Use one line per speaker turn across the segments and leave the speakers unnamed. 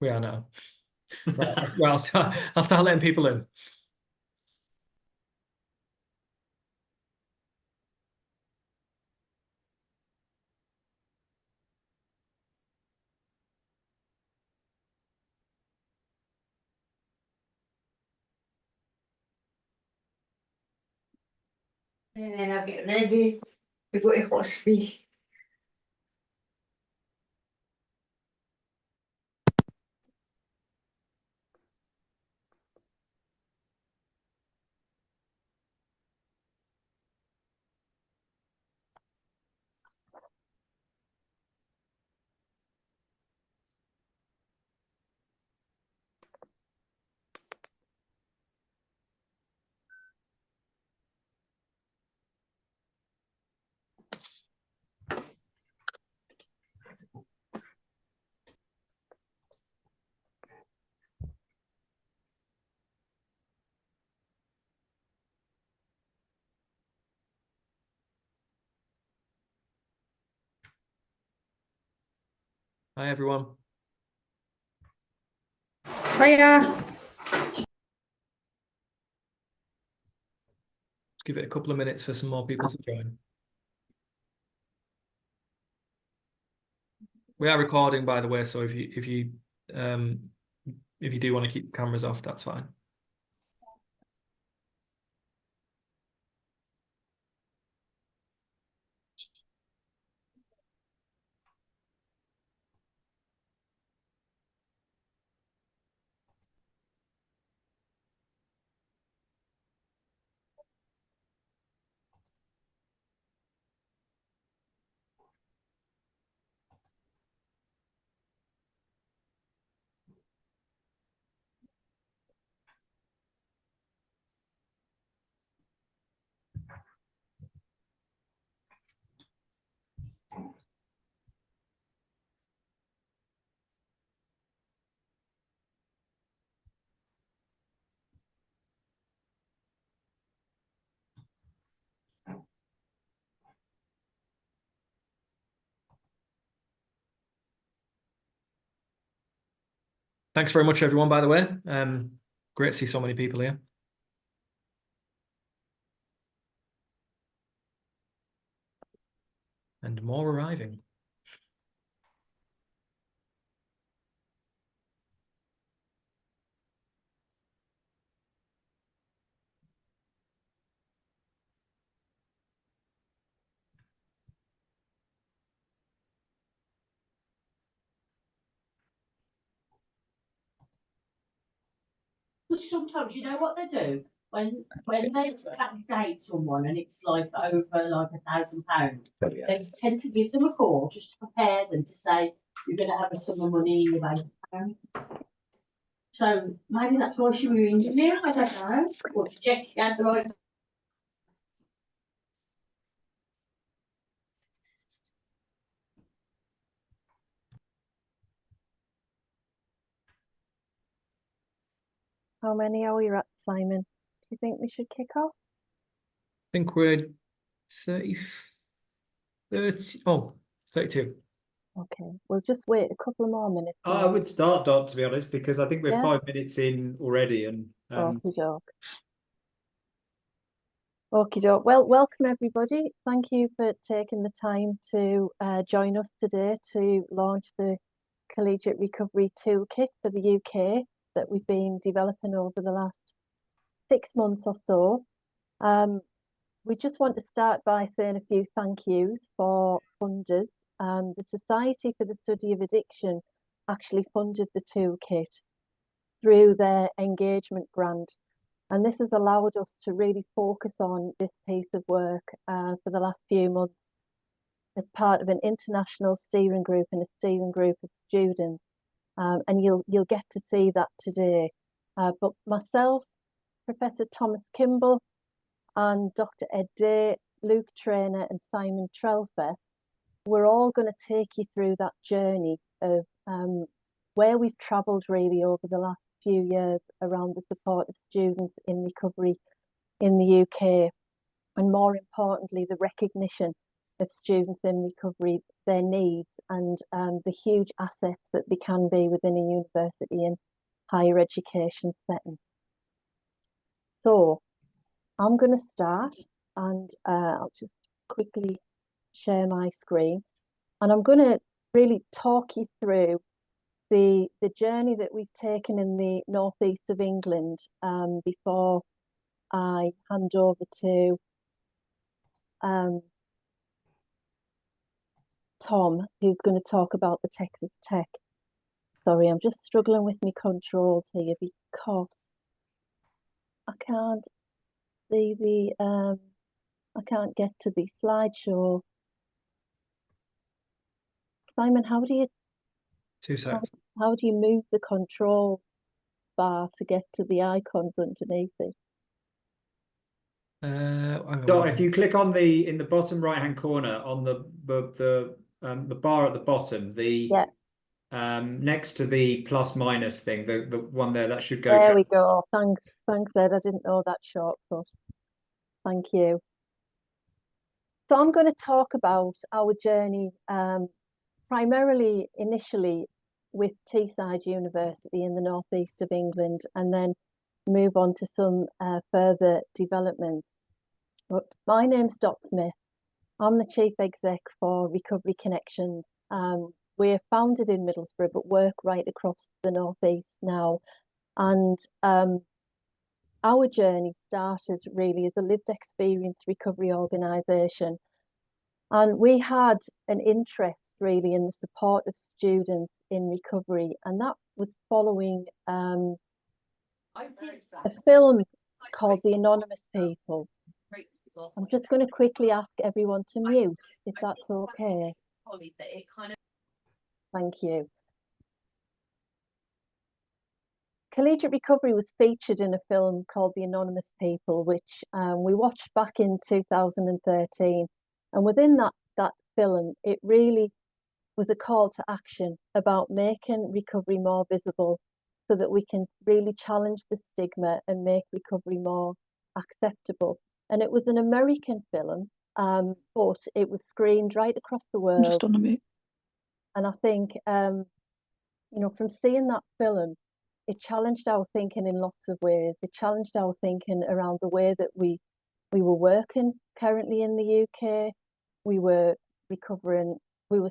We are now. Right, well, I'll start letting people in.
And then I'll get ready to go to hospital.
Hi, everyone.
Hiya.
Give it a couple of minutes for some more people to join. We are recording, by the way, so if you do want to keep the cameras off, that's fine. Thanks very much, everyone, by the way. Great to see so many people here. And more arriving.
Sometimes you know what they do when they date someone and it's like over like £1,000. They tend to give them a call just to prepare them to say you're going to have a sum of money in your bank account. So maybe that's why she was ringing me. I don't know. Or to check out the right.
How many are we at, Simon? Do you think we should kick off?
I think we're 30, 32.
Okay, we'll just wait a couple of more minutes.
I would start, Dot, to be honest, because I think we're
Yeah.
5 minutes in already. And
Okie doke. Okie doke. Well, welcome everybody. Thank you for taking the time to join us today to launch the Collegiate Recovery Toolkit for the UK that we've been developing over the last 6 months or so. We just want to start by saying a few thank yous for funders. The Society for the Study of Addiction actually funded the toolkit through their engagement grant. And this has allowed us to really focus on this piece of work for the last few months as part of an international steering group and a steering group of students. And you'll get to see that today. But myself, Professor Thomas Kimball, and Dr. Ed Day, Luke Trainor and Simon Trelfer, we're all going to take you through that journey of where we've travelled really over the last few years around the support of students in recovery in the UK, and more importantly, the recognition of students in recovery, their needs, and the huge assets that they can be within a university and higher education setting. So I'm going to start, and I'll just quickly share my screen, and I'm going to really talk you through the journey that we've taken in the northeast of England before I hand over to Tom, who's going to talk about the Texas Tech. Sorry, I'm just struggling with my controls here because I can't see the I can't get to the slideshow. Simon, how do you
2 seconds.
how do you move the control bar to get to the icons underneath it?
Hang on,
Dot, if you click on in the bottom right hand corner on the bar at the bottom,
Yeah.
next to the plus minus thing, the one there, that should go
There
to.
we go. Thanks, Ed. I didn't know that shortcut. Thank you. So I'm going to talk about our journey, primarily initially with Teesside University in the northeast of England, and then move on to some further developments. But my name's Dot Smith. I'm the Chief Exec for Recovery Connections. We're founded in Middlesbrough, but work right across the northeast now. And our journey started really as a lived experience recovery organisation. And we had an interest really in the support of students in recovery. And that was following a film called The Anonymous People. I'm just going to quickly ask everyone to mute, if that's okay. Thank you. Collegiate Recovery was featured in a film called The Anonymous People, which we watched back in 2013. And within that film, it really was a call to action about making recovery more visible so that we can really challenge the stigma and make recovery more acceptable. And it was an American film, but it was screened right across the world.
I'm just on a mute.
And I think, you know, from seeing that film, it challenged our thinking in lots of ways. It challenged our thinking around the way that we were working currently in the UK. We were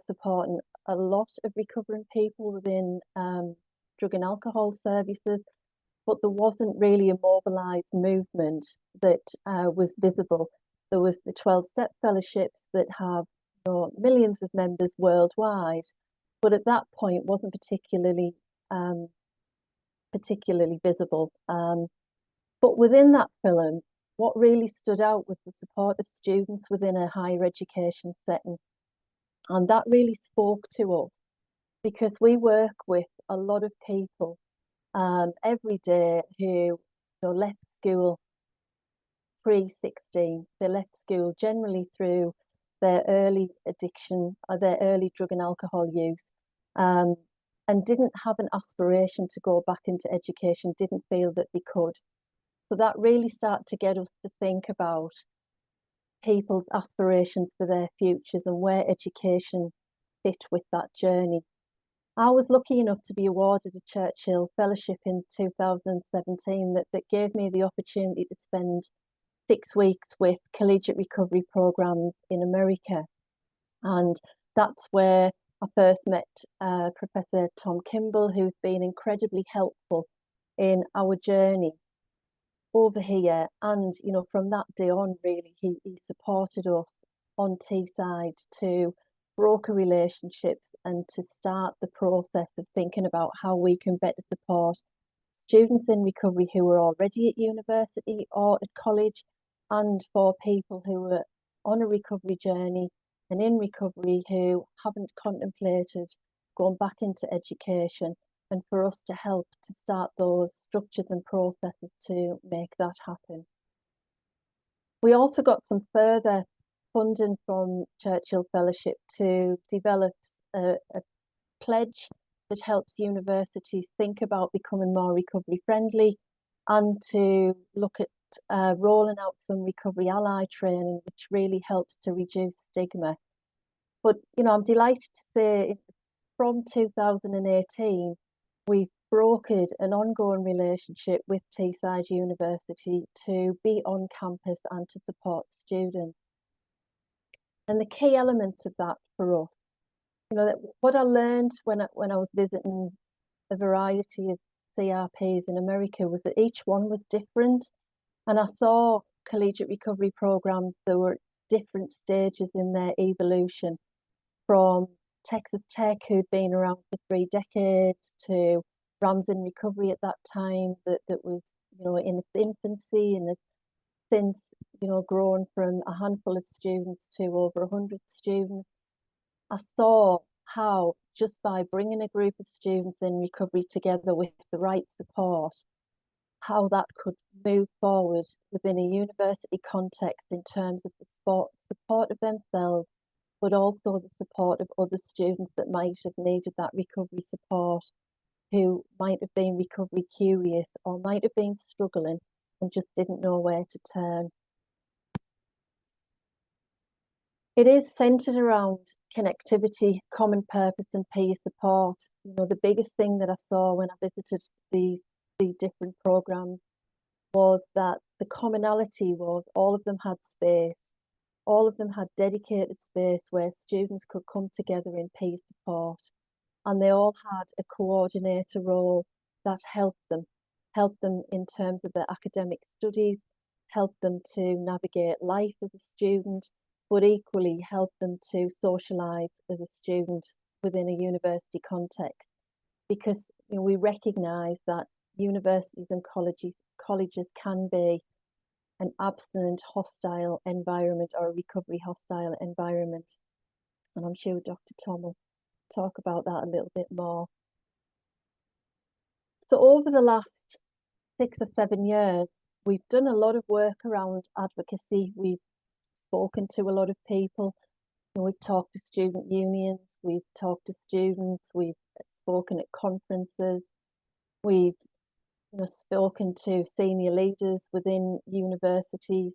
supporting a lot of recovering people within drug and alcohol services, but there wasn't really a mobilised movement that was visible. There was the 12-step fellowships that have, you know, millions of members worldwide, but at that point wasn't particularly visible. But within that film, what really stood out was the support of students within a higher education setting. And that really spoke to us because we work with a lot of people every day who, you know, left school pre-16. They left school generally through their early addiction or their early drug and alcohol use, and didn't have an aspiration to go back into education, didn't feel that they could. So that really started to get us to think about people's aspirations for their futures and where education fit with that journey. I was lucky enough to be awarded a Churchill Fellowship in 2017 that gave me the opportunity to spend 6 weeks with collegiate recovery programs in America. And that's where I first met Professor Tom Kimball, who's been incredibly helpful in our journey over here. And, you know, from that day on, really, he supported us on Teesside to broker relationships and to start the process of thinking about how we can better support students in recovery who are already at university or at college, and for people who are on a recovery journey and in recovery who haven't contemplated going back into education, and for us to help to start those structures and processes to make that happen. We also got some further funding from Churchill Fellowship to develop a pledge that helps universities think about becoming more recovery friendly and to look at rolling out some recovery ally training, which really helps to reduce stigma. But, you know, I'm delighted to say from 2018, we've brokered an ongoing relationship with Teesside University to be on campus and to support students. And the key elements of that for us, you know, that what I learned when I was visiting a variety of CRPs in America was that each one was different. And I saw collegiate recovery programs that were at different stages in their evolution, from Texas Tech, who'd been around for 3 decades, to Ramsden Recovery at that time that was, you know, in its infancy, and has since, you know, grown from a handful of students to over 100 students. I saw how just by bringing a group of students in recovery together with the right support, how that could move forward within a university context in terms of the support of themselves, but also the support of other students that might have needed that recovery support, who might have been recovery curious or might have been struggling and just didn't know where to turn. It is centered around connectivity, common purpose, and peer support. You know, the biggest thing that I saw when I visited the different programs was that the commonality was all of them had space. All of them had dedicated space where students could come together in peer support, and they all had a coordinator role that helped them in terms of their academic studies, helped them to navigate life as a student, but equally helped them to socialise as a student within a university context. Because, you know, we recognise that universities and colleges can be an abstinent hostile environment or a recovery hostile environment. And I'm sure Dr. Tom will talk about that a little bit more. So over the last 6 or 7 years, we've done a lot of work around advocacy. We've spoken to a lot of people. You know, we've talked to student unions, we've talked to students, we've spoken at conferences, we've, you know, spoken to senior leaders within universities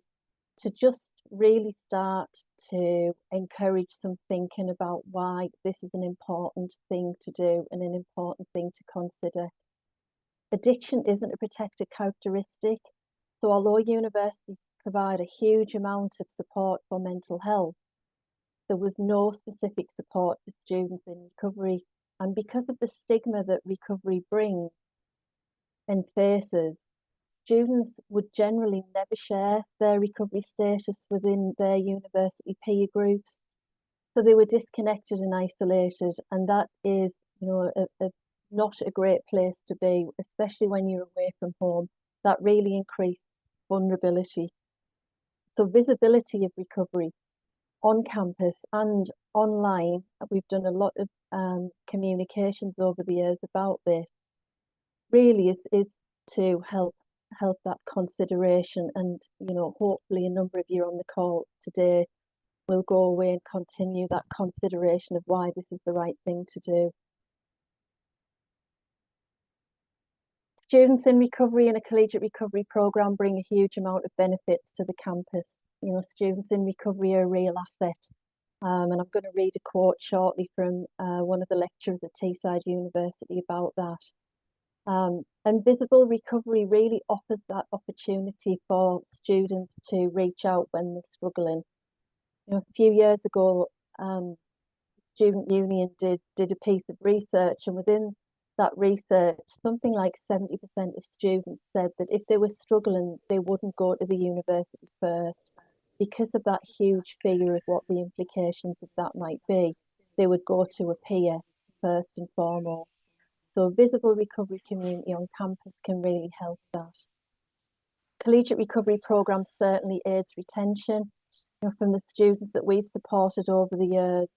to just really start to encourage some thinking about why this is an important thing to do and an important thing to consider. Addiction isn't a protected characteristic, so although universities provide a huge amount of support for mental health, there was no specific support for students in recovery. And because of the stigma that recovery brings and faces, students would generally never share their recovery status within their university peer groups. So they were disconnected and isolated, and that is, you know, not a great place to be, especially when you're away from home. That really increased vulnerability. So visibility of recovery on campus and online, we've done a lot of communications over the years about this, really is to help that consideration. And, you know, hopefully a number of you on the call today will go away and continue that consideration of why this is the right thing to do. Students in recovery in a collegiate recovery programme bring a huge amount of benefits to the campus. You know, students in recovery are a real asset. And I'm going to read a quote shortly from one of the lecturers at Teesside University about that. And visible recovery really offers that opportunity for students to reach out when they're struggling. You know, a few years ago, Student Union did a piece of research, and within that research, something like 70% of students said that if they were struggling, they wouldn't go to the university first because of that huge fear of what the implications of that might be. They would go to a peer first and foremost. So a visible recovery community on campus can really help that. Collegiate recovery programs certainly aids retention. You know, from the students that we've supported over the years,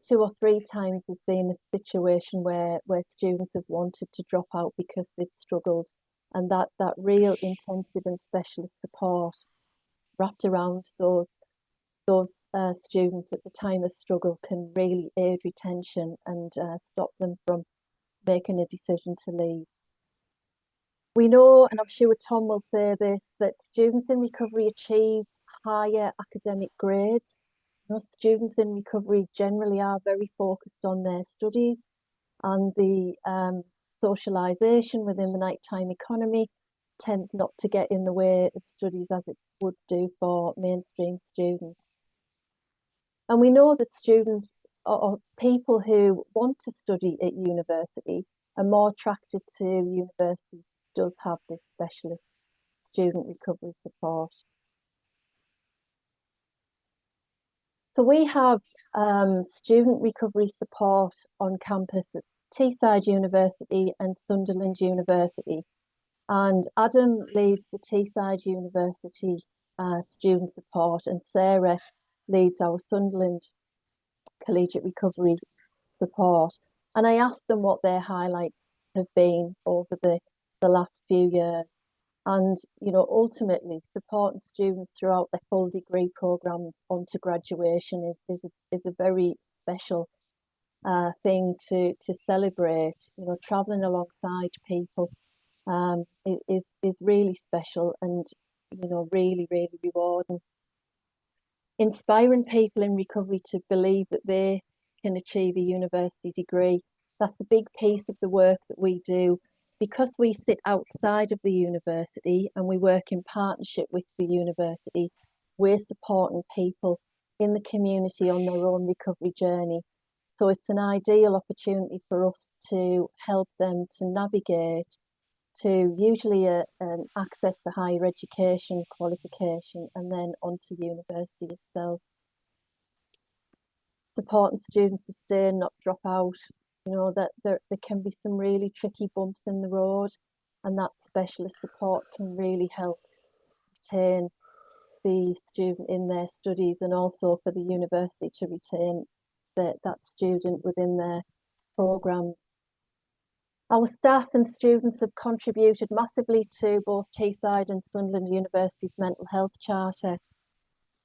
2 or 3 times there's been a situation where students have wanted to drop out because they've struggled, and that real intensive and specialist support wrapped around those students at the time of struggle can really aid retention and stop them from making a decision to leave. We know, and I'm sure Tom will say this, that students in recovery achieve higher academic grades. You know, students in recovery generally are very focused on their studies, and the socialisation within the nighttime economy tends not to get in the way of studies as it would do for mainstream students. And we know that students or people who want to study at university are more attracted to universities does have this specialist student recovery support. So we have student recovery support on campus at Teesside University and Sunderland University. And Adam leads the Teesside University student support, and Sarah leads our Sunderland Collegiate Recovery support. And I asked them what their highlights have been over the last few years. And, you know, ultimately supporting students throughout their full degree programmes onto graduation is a very special thing to celebrate. You know, travelling alongside people is really special and, you know, really, really rewarding. Inspiring people in recovery to believe that they can achieve a university degree. That's a big piece of the work that we do. Because we sit outside of the university and we work in partnership with the university, we're supporting people in the community on their own recovery journey. So it's an ideal opportunity for us to help them to navigate to usually an access to higher education qualification and then onto university itself. Supporting students to stay and not drop out. You know, that there can be some really tricky bumps in the road, and that specialist support can really help retain the student in their studies and also for the university to retain that student within their programmes. Our staff and students have contributed massively to both Teesside and Sunderland University's mental health charter.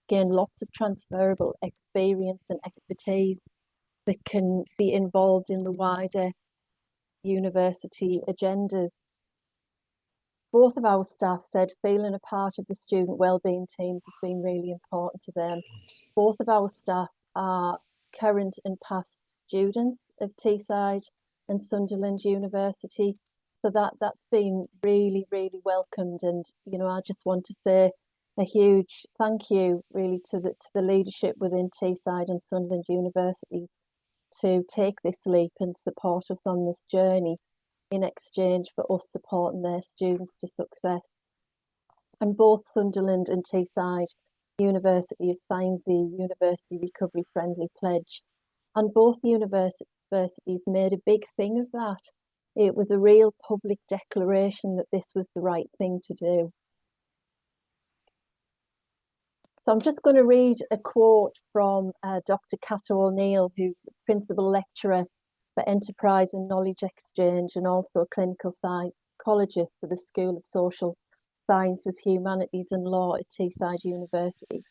Again, lots of transferable experience and expertise that can be involved in the wider university agendas. Both of our staff said feeling a part of the student wellbeing teams has been really important to them. Both of our staff are current and past students of Teesside and Sunderland University. So that's been really, really welcomed. And, you know, I just want to say a huge thank you really to the leadership within Teesside and Sunderland Universities to take this leap and support us on this journey in exchange for us supporting their students to success. And both Sunderland and Teesside University have signed the University Recovery Friendly Pledge. And both universities made a big thing of that. It was a real public declaration that this was the right thing to do. So I'm just going to read a quote from Dr. Cato O'Neill, who's the Principal Lecturer for Enterprise and Knowledge Exchange and also a clinical psychologist for the School of Social Sciences, Humanities and Law at Teesside University.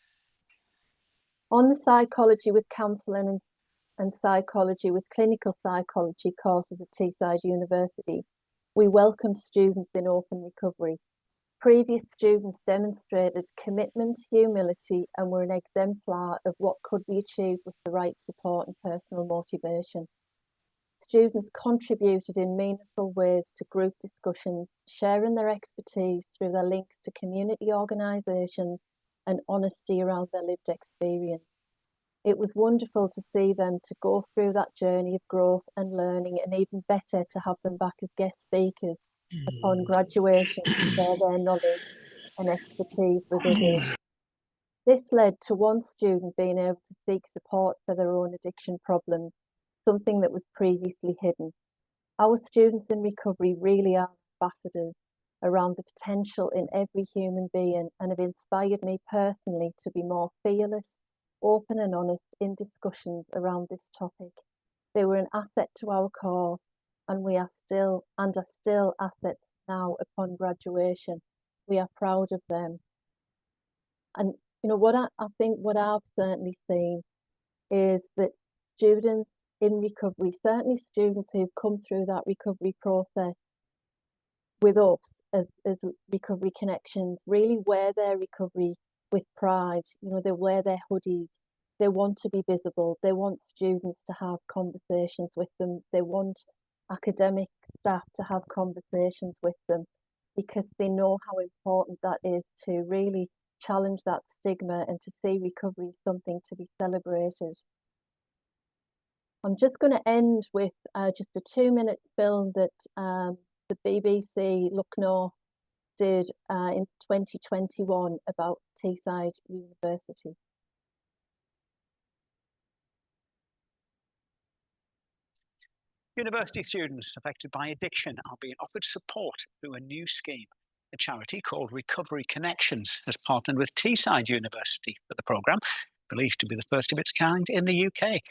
On the Psychology with Counselling and Psychology with Clinical Psychology courses at Teesside University, we welcome students in open recovery. Previous students demonstrated commitment, humility, and were an exemplar of what could be achieved with the right support and personal motivation. Students contributed in meaningful ways to group discussions, sharing their expertise through their links to community organisations and honesty around their lived experience. It was wonderful to see them to go through that journey of growth and learning, and even better to have them back as guest speakers upon graduation to share their knowledge and expertise with others. This led to one student being able to seek support for their own addiction problems, something that was previously hidden. Our students in recovery really are ambassadors around the potential in every human being and have inspired me personally to be more fearless, open and honest in discussions around this topic. They were an asset to our cause, and we are still assets now upon graduation. We are proud of them. And you know what I think what I've certainly seen is that students in recovery, certainly students who've come through that recovery process, with us as Recovery Connections really wear their recovery with pride. You know, they wear their hoodies. They want to be visible. They want students to have conversations with them. They want academic staff to have conversations with them, because they know how important that is to really challenge that stigma and to see recovery as something to be celebrated. I'm just going to end with just a 2-minute film that the BBC Look North did in 2021 about Teesside University.
University students affected by addiction are being offered support through a new scheme. A charity called Recovery Connections has partnered with Teesside University for the programme, believed to be the first of its kind in the UK.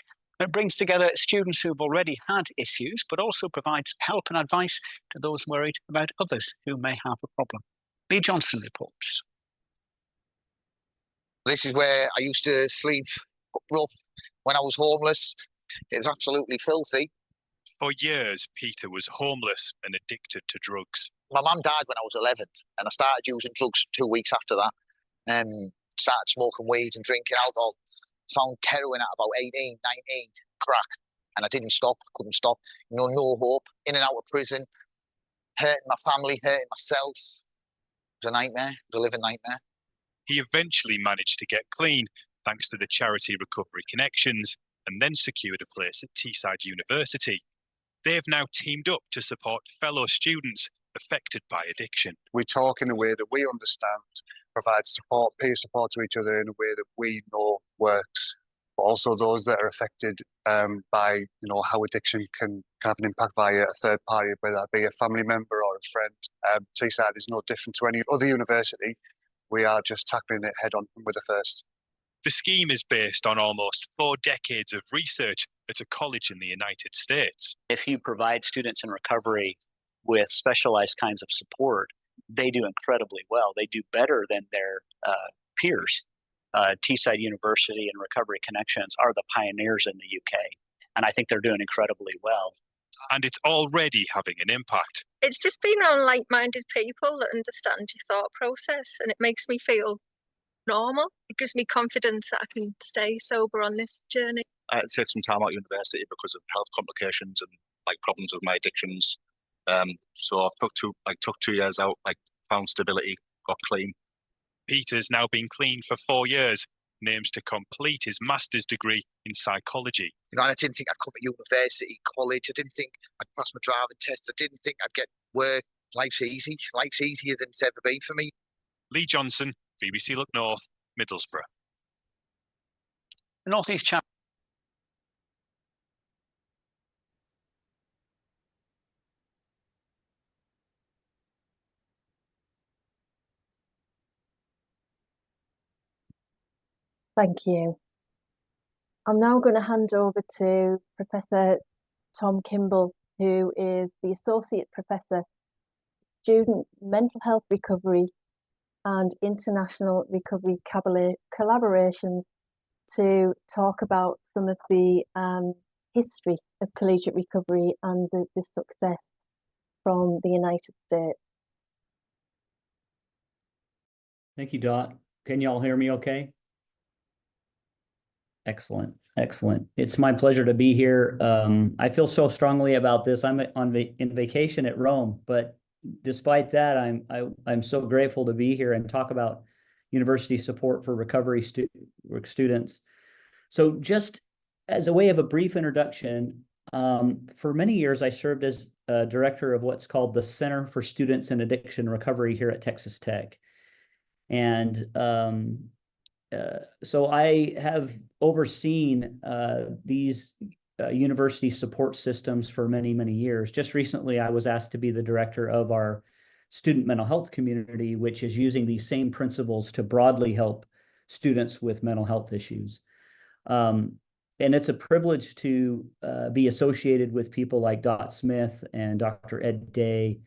It brings together students who've already had issues, but also provides help and advice to those worried about others who may have a problem. Lee Johnson reports.
This is where I used to sleep rough when I was homeless. It was absolutely filthy.
For years, Peter was homeless and addicted to drugs.
My mum died when I was 11, and I started using drugs 2 weeks after that. Started smoking weed and drinking alcohol. Found heroin at about 18, 19, crack, and I didn't stop. I couldn't stop. You know, no hope. In and out of prison, hurting my family, hurting myself. It was a nightmare. It was a living nightmare.
He eventually managed to get clean thanks to the charity Recovery Connections, and then secured a place at Teesside University. They've now teamed up to support fellow students affected by addiction.
We talk in a way that we understand, provide support, peer support to each other in a way that we know works. But also those that are affected by, you know, how addiction can have an impact via a third party, whether that be a family member or a friend. Teesside is no different to any other university. We are just tackling it head on with the first.
The scheme is based on almost 4 decades of research at a college in the United States.
If you provide students in recovery with specialized kinds of support, they do incredibly well. They do better than their peers. Teesside University and Recovery Connections are the pioneers in the UK, and I think they're doing incredibly well.
And it's already having an impact.
It's just being around like-minded people that understand your thought process, and it makes me feel normal. It gives me confidence that I can stay sober on this journey.
I had to take some time out of university because of health complications and like problems with my addictions. So I've took 2 years out, found stability, got clean.
Peter's now been clean for 4 years and aims to complete his master's degree in psychology.
You know, I didn't think I'd come to university, college. I didn't think I'd pass my driving test. I didn't think I'd get work. Life's easy. Life's easier than it's ever been for me.
Lee Johnson, BBC Look North, Middlesbrough.
The North East Chapter.
Thank you. I'm now going to hand over to Professor Tom Kimball, who is the Associate Professor, Student Mental Health Recovery and International Recovery Collaborations, to talk about some of the history of collegiate recovery and the success from the United States.
Thank you, Dot. Can you all hear me okay? Excellent, excellent. It's my pleasure to be here. I feel so strongly about this. I'm in vacation at Rome, but despite that, I'm so grateful to be here and talk about university support for recovery students. So just as a way of a brief introduction, for many years, I served as director of what's called the Center for Students in Addiction Recovery here at Texas Tech. And so I have overseen these university support systems for many, many years. Just recently, I was asked to be the director of our student mental health community, which is using these same principles to broadly help students with mental health issues. And it's a privilege to be associated with people like Dot Smith and Dr. Ed Day,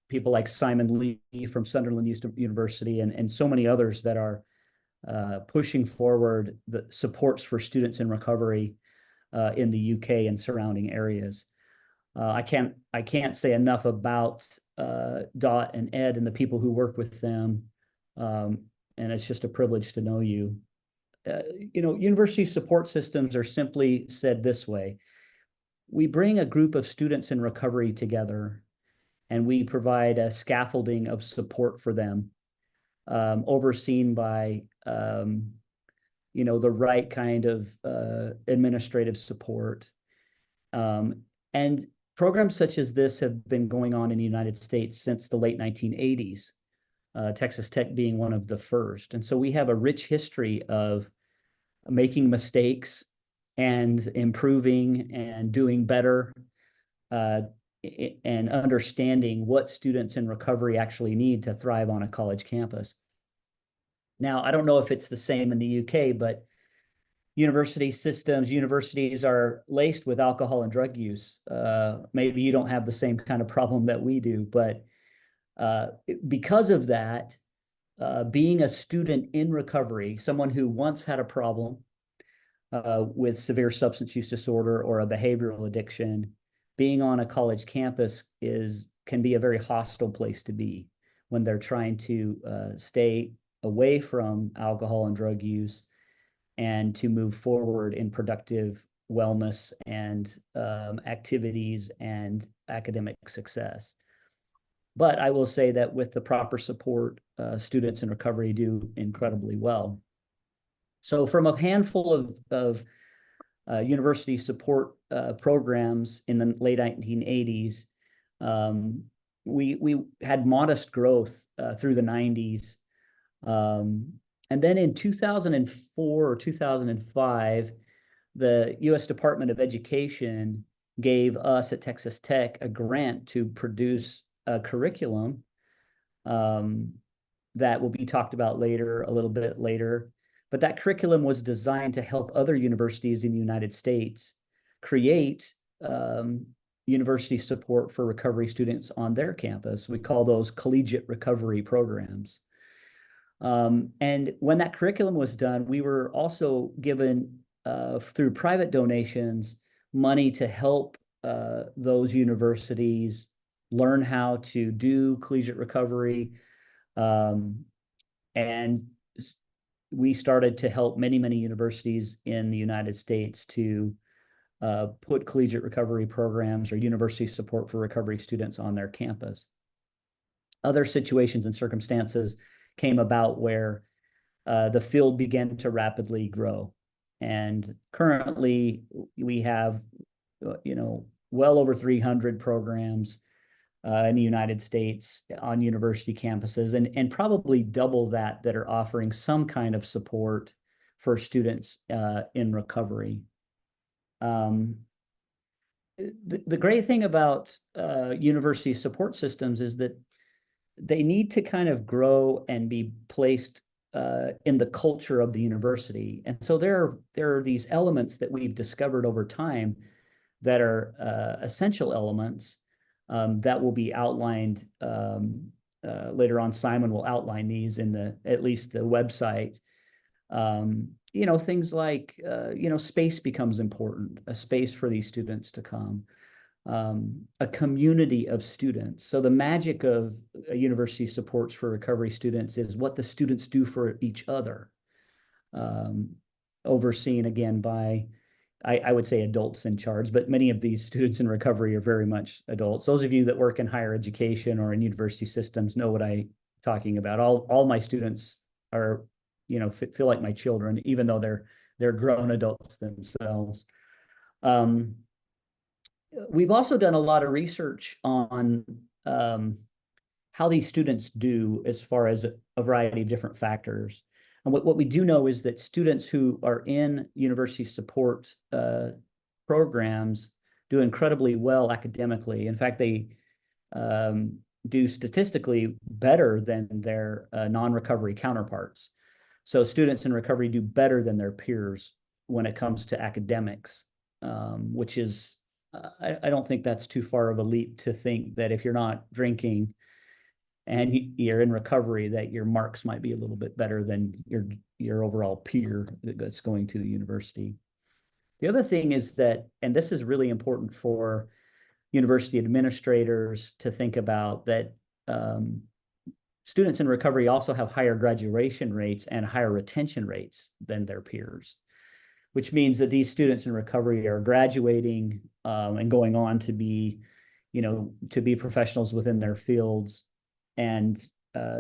people like Simon Lee from Sunderland University, and so many others that are pushing forward the supports for students in recovery in the UK and surrounding areas. I can't say enough about Dot and Ed and the people who work with them. And it's just a privilege to know you. University support systems are simply said this way. We bring a group of students in recovery together, and we provide a scaffolding of support for them, overseen by the right kind of administrative support. And programs such as this have been going on in the United States since the late 1980s, Texas Tech being one of the first. And so we have a rich history of making mistakes and improving and doing better, and understanding what students in recovery actually need to thrive on a college campus. Now, I don't know if it's the same in the UK, but universities are laced with alcohol and drug use. Maybe you don't have the same kind of problem that we do, but because of that, being a student in recovery, someone who once had a problem with severe substance use disorder or a behavioral addiction, being on a college campus can be a very hostile place to be when they're trying to stay away from alcohol and drug use and to move forward in productive wellness and activities and academic success. But I will say that with the proper support, students in recovery do incredibly well. So from a handful of university support programs in the late 1980s, we had modest growth through the 90s. And then in 2004 or 2005, the U.S. Department of Education gave us at Texas Tech a grant to produce a curriculum that will be talked about later, a little bit later. But that curriculum was designed to help other universities in the United States create university support for recovery students on their campus. We call those collegiate recovery programs. And when that curriculum was done, we were also given, through private donations, money to help those universities learn how to do collegiate recovery. And we started to help many, many universities in the United States to put collegiate recovery programs or university support for recovery students on their campus. Other situations and circumstances came about where the field began to rapidly grow. And currently we have, well over 300 programs in the United States on university campuses, and probably double that are offering some kind of support for students in recovery. The great thing about university support systems is that they need to kind of grow and be placed in the culture of the university. And so there are these elements that we've discovered over time that are essential elements that will be outlined later on. Simon will outline these in at least the website. Things like, space becomes important, a space for these students to come, a community of students. So the magic of university supports for recovery students is what the students do for each other, overseen again by, I would say, adults in charge, but many of these students in recovery are very much adults. Those of you that work in higher education or in university systems know what I'm talking about. All my students are, feel like my children, even though they're grown adults themselves. We've also done a lot of research on how these students do as far as a variety of different factors. And what we do know is that students who are in university support programs do incredibly well academically. In fact, they do statistically better than their non-recovery counterparts. So students in recovery do better than their peers when it comes to academics, which is, I don't think that's too far of a leap to think that if you're not drinking and you're in recovery, that your marks might be a little bit better than your overall peer that's going to the university. The other thing is that, and this is really important for university administrators to think about that students in recovery also have higher graduation rates and higher retention rates than their peers, which means that these students in recovery are graduating and going on to be, to be professionals within their fields, and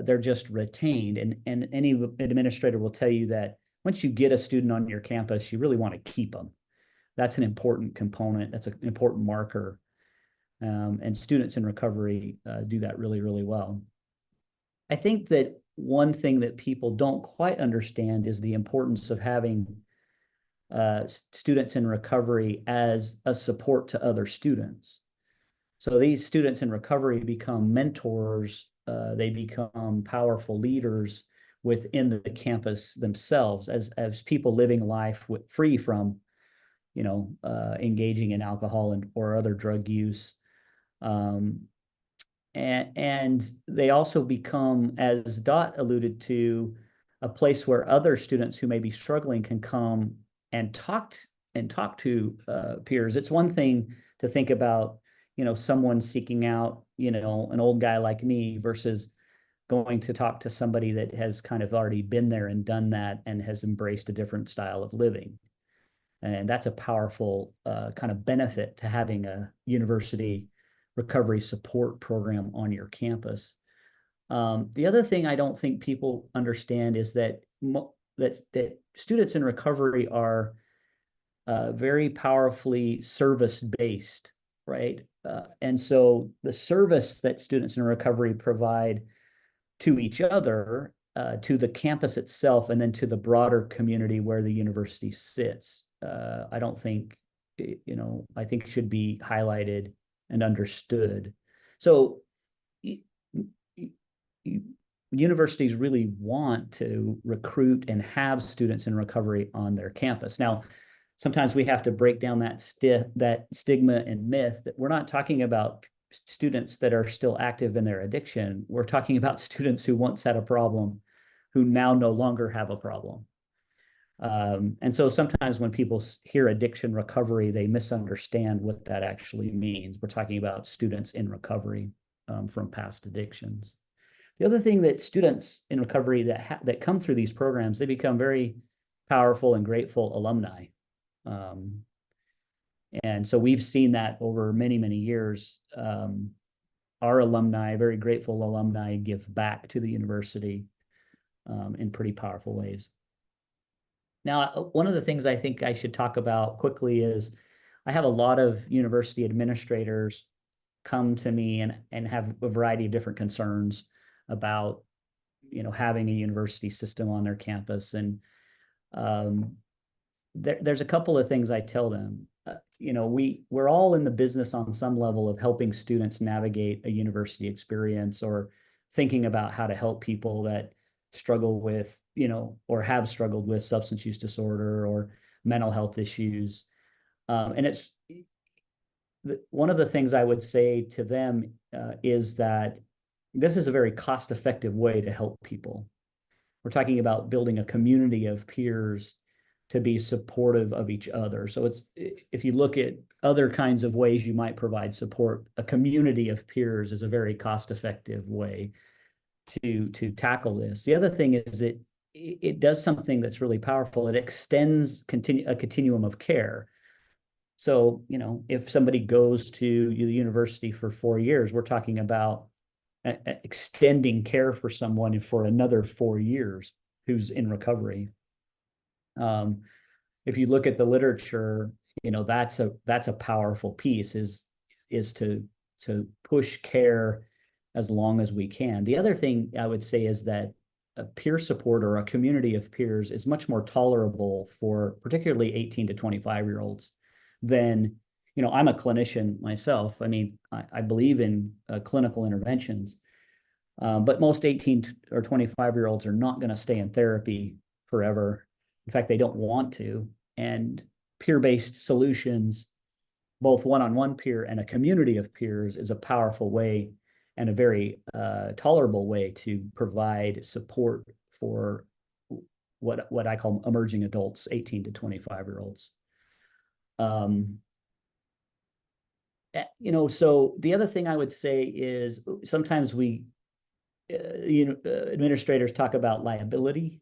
they're just retained. And any administrator will tell you that once you get a student on your campus, you really want to keep them. That's an important component. That's an important marker. And students in recovery do that really, really well. I think that one thing that people don't quite understand is the importance of having students in recovery as a support to other students. So these students in recovery become mentors, they become powerful leaders within the campus themselves as people living life free from, engaging in alcohol or other drug use. And they also become, as Dot alluded to, a place where other students who may be struggling can come and talk to peers. It's one thing to think about, someone seeking out, an old guy like me versus going to talk to somebody that has kind of already been there and done that and has embraced a different style of living. And that's a powerful kind of benefit to having a university recovery support program on your campus. The other thing I don't think people understand is that that students in recovery are very powerfully service-based, right? And so the service that students in recovery provide to each other, to the campus itself, and then to the broader community where the university sits, I don't think, I think should be highlighted and understood. So universities really want to recruit and have students in recovery on their campus. Now, sometimes we have to break down that stigma and myth that we're not talking about students that are still active in their addiction. We're talking about students who once had a problem, who now no longer have a problem. And so sometimes when people hear addiction recovery, they misunderstand what that actually means. We're talking about students in recovery from past addictions. The other thing that students in recovery that come through these programs, they become very powerful and grateful alumni. And so we've seen that over many, many years. Our alumni, very grateful alumni, give back to the university in pretty powerful ways. Now, one of the things I think I should talk about quickly is I have a lot of university administrators come to me and have a variety of different concerns about, having a university system on their campus. And there's a couple of things I tell them. We're all in the business on some level of helping students navigate a university experience or thinking about how to help people that struggle with, or have struggled with substance use disorder or mental health issues. And it's one of the things I would say to them is that this is a very cost-effective way to help people. We're talking about building a community of peers to be supportive of each other. So if you look at other kinds of ways you might provide support, a community of peers is a very cost-effective way to tackle this. The other thing is it does something that's really powerful. It extends a continuum of care. So, if somebody goes to the university for 4 years, we're talking about extending care for someone for another 4 years who's in recovery. If you look at the literature, that's a powerful piece is to push care as long as we can. The other thing I would say is that a peer support or a community of peers is much more tolerable for particularly 18 to 25-year-olds than, I'm a clinician myself. I mean, I believe in clinical interventions, but most 18 or 25-year-olds are not going to stay in therapy forever. In fact, they don't want to. And peer-based solutions, both one-on-one peer and a community of peers, is a powerful way and a very tolerable way to provide support for what I call emerging adults, 18 to 25-year-olds. you know, so the other thing I would say is sometimes administrators talk about liability.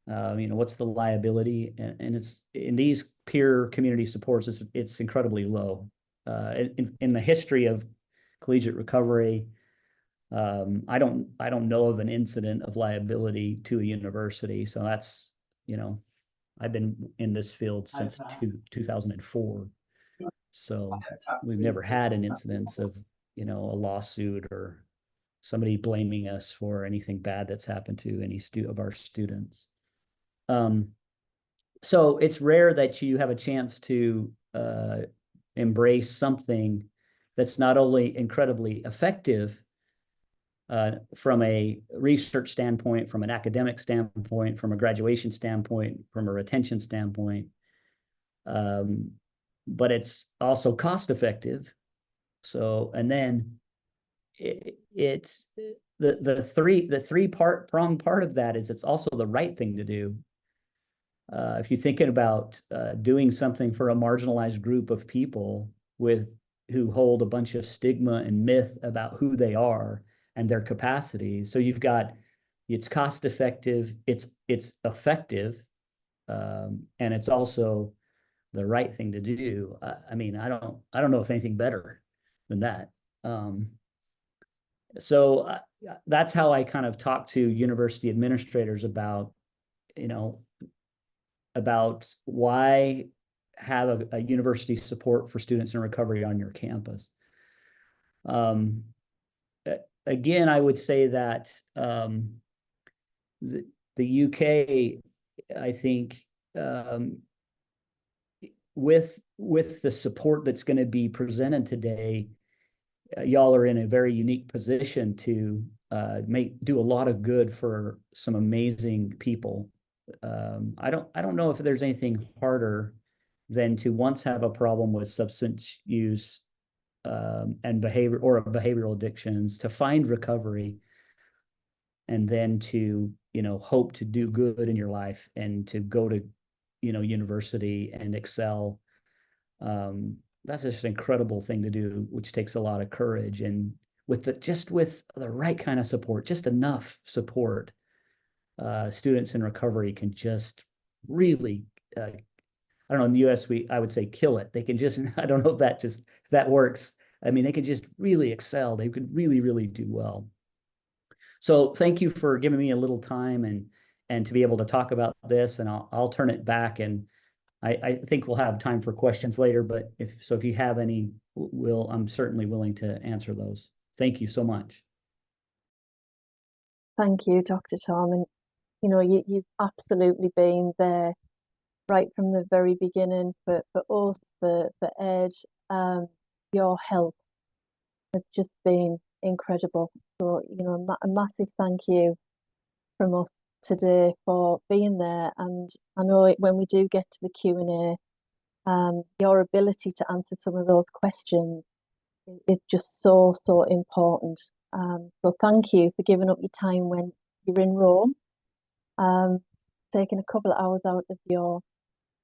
You know, what's the liability? And it's in these peer community supports, it's incredibly low. In the history of collegiate recovery, I don't know of an incident of liability to a university. So that's, you know, I've been in this field since 2004. So we've never had an incidence of, you know, a lawsuit or somebody blaming us for anything bad that's happened to any of our students. So it's rare that you have a chance to embrace something that's not only incredibly effective from a research standpoint, from an academic standpoint, from a graduation standpoint, from a retention standpoint, but it's also cost effective. So, and then it's the three-prong part of that is it's also the right thing to do. If you're thinking about doing something for a marginalized group of people who hold a bunch of stigma and myth about who they are and their capacities, so you've got it's cost effective, it's effective, and it's also the right thing to do. I mean, I don't know if anything better than that. So that's how I kind of talk to university administrators about, you know, about why have a university support for students in recovery on your campus. Again, I would say that the UK, I think, with the support that's going to be presented today, y'all are in a very unique position to do a lot of good for some amazing people. I don't know if there's anything harder than to once have a problem with substance use and behavioral addictions, to find recovery, and then to, you know, hope to do good in your life and to go to, you know, university and excel. That's just an incredible thing to do, which takes a lot of courage. And with the right kind of support, just enough support, students in recovery can just really, I don't know, in the US, I would say kill it. They can just, I don't know if that works. I mean, they can just really excel. They could really, really do well. So thank you for giving me a little time and to be able to talk about this, and I'll turn it back, and I think we'll have time for questions later, but if you have any, I'm certainly willing to answer those. Thank you so much.
Thank you, Dr. Tom. And you know, you've absolutely been there right from the very beginning for us, for Ed. Your help has just been incredible. So, you know, a massive thank you from us today for being there. And I know when we do get to the Q&A, your ability to answer some of those questions is just so important. So thank you for giving up your time when you're in Rome, taking a couple of hours out of your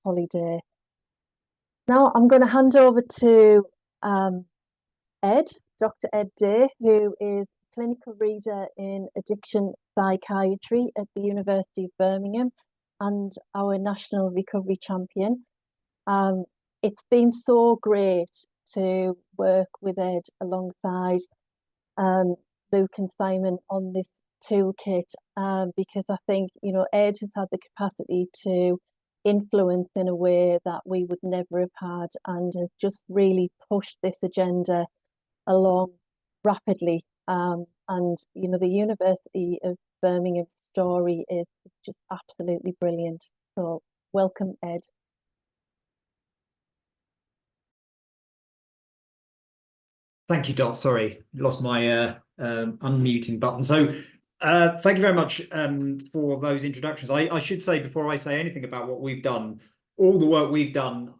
holiday. Now I'm going to hand over to Ed, Dr. Ed Day, who is clinical reader in addiction psychiatry at the University of Birmingham and our national recovery champion. It's been so great to work with Ed alongside Luke and Simon on this toolkit, because I think, you know, Ed has had the capacity to influence in a way that we would never have had, and has just really pushed this agenda along rapidly. And you know, the University of Birmingham's story is just absolutely brilliant. So welcome, Ed.
Thank you, Dot. Sorry, lost my unmuting button. So thank you very much for those introductions. I should say, before I say anything about what we've done, all the work we've done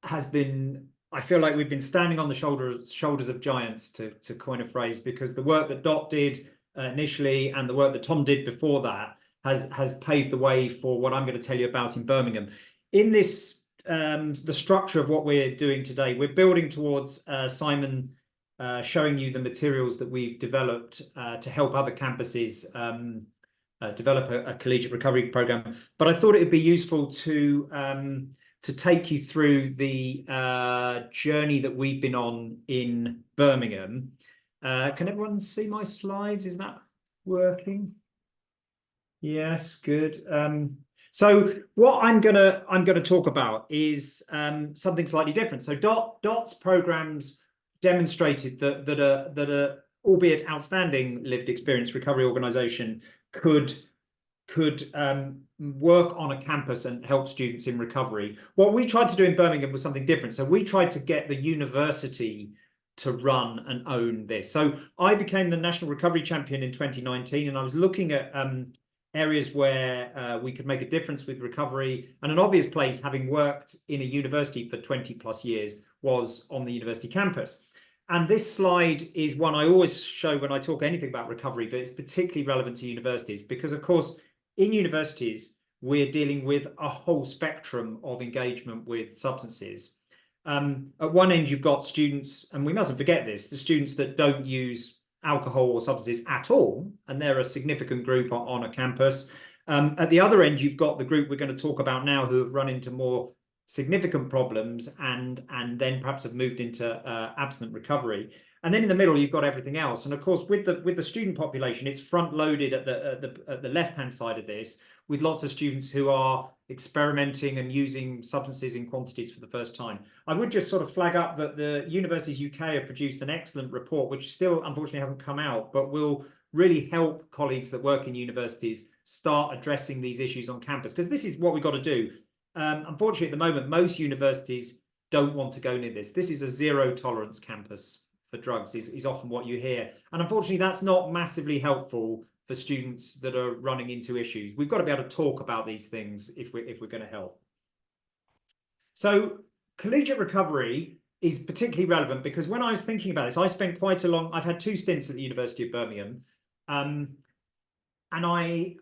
has been, I feel like we've been standing on the shoulders of giants, to coin a phrase, because the work that Dot did initially and the work that Tom did before that has paved the way for what I'm going to tell you about in Birmingham. In this the structure of what we're doing today. We're building towards Simon showing you the materials that we've developed to help other campuses develop a collegiate recovery program. But I thought it would be useful to take you through the journey that we've been on in Birmingham. Can everyone see my slides? Is that working? Yes, good. So what I'm gonna talk about is something slightly different. So Dot's programs demonstrated that a albeit outstanding lived experience recovery organisation could work on a campus and help students in recovery. What we tried to do in Birmingham was something different. So we tried to get the university to run and own this. So I became the National Recovery Champion in 2019, and I was looking at areas where we could make a difference with recovery. And an obvious place, having worked in a university for 20 plus years, was on the university campus. And this slide is one I always show when I talk anything about recovery, but it's particularly relevant to universities because, of course, in universities, we're dealing with a whole spectrum of engagement with substances. At one end, you've got students, and we mustn't forget this, the students that don't use alcohol or substances at all, and they're a significant group on a campus. At the other end, you've got the group we're going to talk about now who have run into more significant problems and then perhaps have moved into abstinent recovery. And then in the middle, you've got everything else. And of course, with the student population, it's front loaded at the left-hand side of this, with lots of students who are experimenting and using substances in quantities for the first time. I would just sort of flag up that the Universities UK have produced an excellent report, which still unfortunately hasn't come out, but will really help colleagues that work in universities start addressing these issues on campus, because this is what we've got to do. Unfortunately, at the moment, most universities don't want to go near this. This is a zero tolerance campus for drugs, is often what you hear. And unfortunately, that's not massively helpful for students that are running into issues. We've got to be able to talk about these things if we're going to help. So collegiate recovery is particularly relevant because when I was thinking about this, I spent quite a long, I've had 2 stints at the University of Birmingham. And I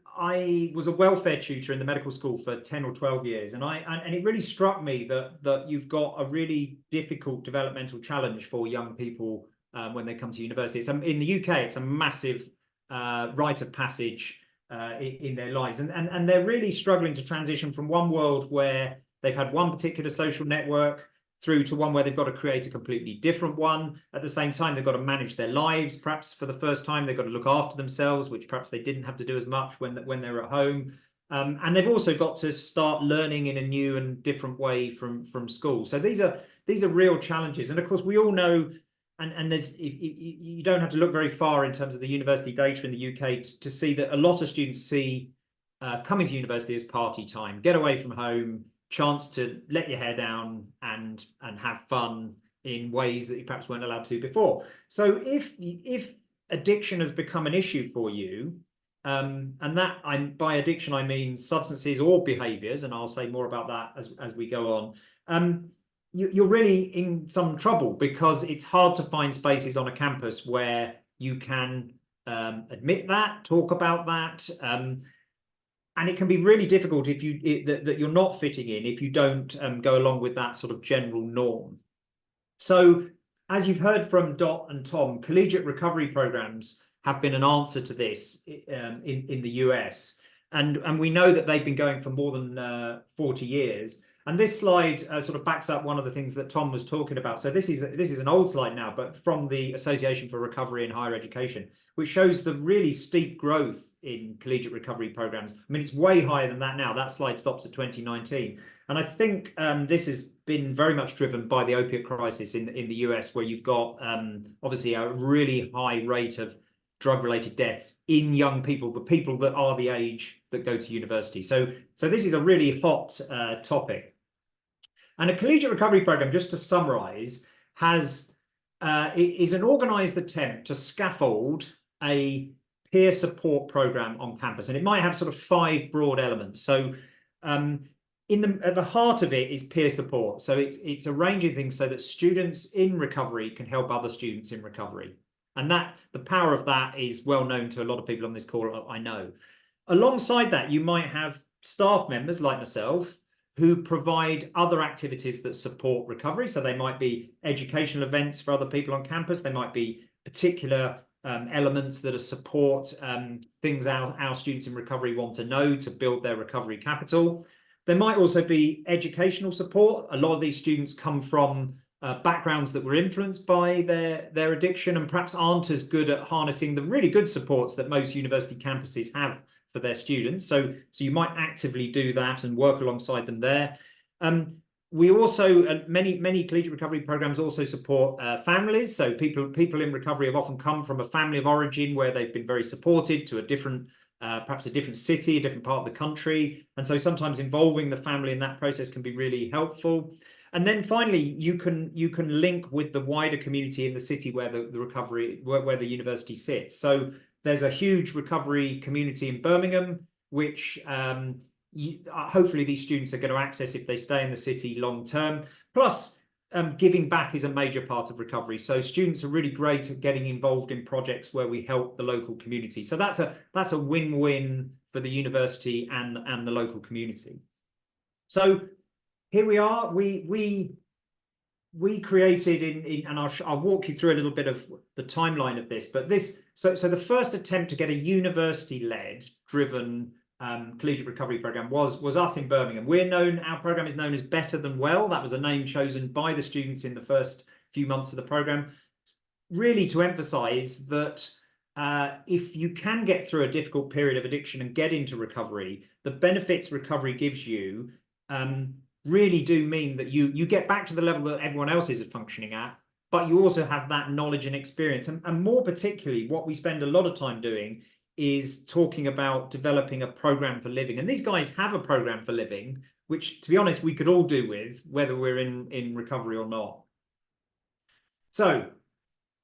was a welfare tutor in the medical school for 10 or 12 years. And it really struck me that you've got a really difficult developmental challenge for young people when they come to university. In the UK, it's a massive rite of passage in their lives. And they're really struggling to transition from one world where they've had one particular social network through to one where they've got to create a completely different one. At the same time, they've got to manage their lives. Perhaps for the first time, they've got to look after themselves, which perhaps they didn't have to do as much when they're at home. And they've also got to start learning in a new and different way from school. So these are real challenges. And of course, we all know, and there's you don't have to look very far in terms of the university data in the UK to see that a lot of students see coming to university as party time, get away from home, chance to let your hair down and have fun in ways that you perhaps weren't allowed to before. So if addiction has become an issue for you, and that by addiction I mean substances or behaviours, and I'll say more about that as we go on, you're really in some trouble because it's hard to find spaces on a campus where you can admit that, talk about that. And it can be really difficult if that you're not fitting in if you don't go along with that sort of general norm. So as you've heard from Dot and Tom, collegiate recovery programs have been an answer to this in the US. And we know that they've been going for more than 40 years. And this slide sort of backs up one of the things that Tom was talking about. So this is an old slide now, but from the Association for Recovery in Higher Education, which shows the really steep growth in collegiate recovery programs. I mean, it's way higher than that now. That slide stops at 2019. And I think this has been very much driven by the opiate crisis in the US, where you've got obviously a really high rate of drug-related deaths in young people, the people that are the age that go to university. So this is a really hot topic. And a collegiate recovery program, just to summarize, is an organized attempt to scaffold a peer support program on campus. And it might have sort of 5 broad elements. So at the heart of it is peer support. So it's arranging things so that students in recovery can help other students in recovery. And the power of that is well known to a lot of people on this call, I know. Alongside that, you might have staff members like myself who provide other activities that support recovery. So they might be educational events for other people on campus. They might be particular elements that are support things our students in recovery want to know to build their recovery capital. There might also be educational support. A lot of these students come from backgrounds that were influenced by their addiction and perhaps aren't as good at harnessing the really good supports that most university campuses have for their students. So you might actively do that and work alongside them there. We also, many collegiate recovery programs also support families. So people in recovery have often come from a family of origin where they've been very supported to a different, perhaps a different city, a different part of the country. And so sometimes involving the family in that process can be really helpful. And then finally, you can link with the wider community in the city where where the university sits. So there's a huge recovery community in Birmingham, which hopefully these students are going to access if they stay in the city long term. Plus, giving back is a major part of recovery. So students are really great at getting involved in projects where we help the local community. So that's a win-win for the university and the local community. So here we are. We created and I'll walk you through a little bit of the timeline of this. But so the first attempt to get a university-led, driven collegiate recovery program was us in Birmingham. Our program is known as Better Than Well. That was a name chosen by the students in the first few months of the program, really to emphasize that if you can get through a difficult period of addiction and get into recovery, the benefits recovery gives you really do mean that you get back to the level that everyone else is functioning at, but you also have that knowledge and experience. And more particularly, what we spend a lot of time doing is talking about developing a program for living. And these guys have a program for living, which, to be honest, we could all do with, whether we're in recovery or not. So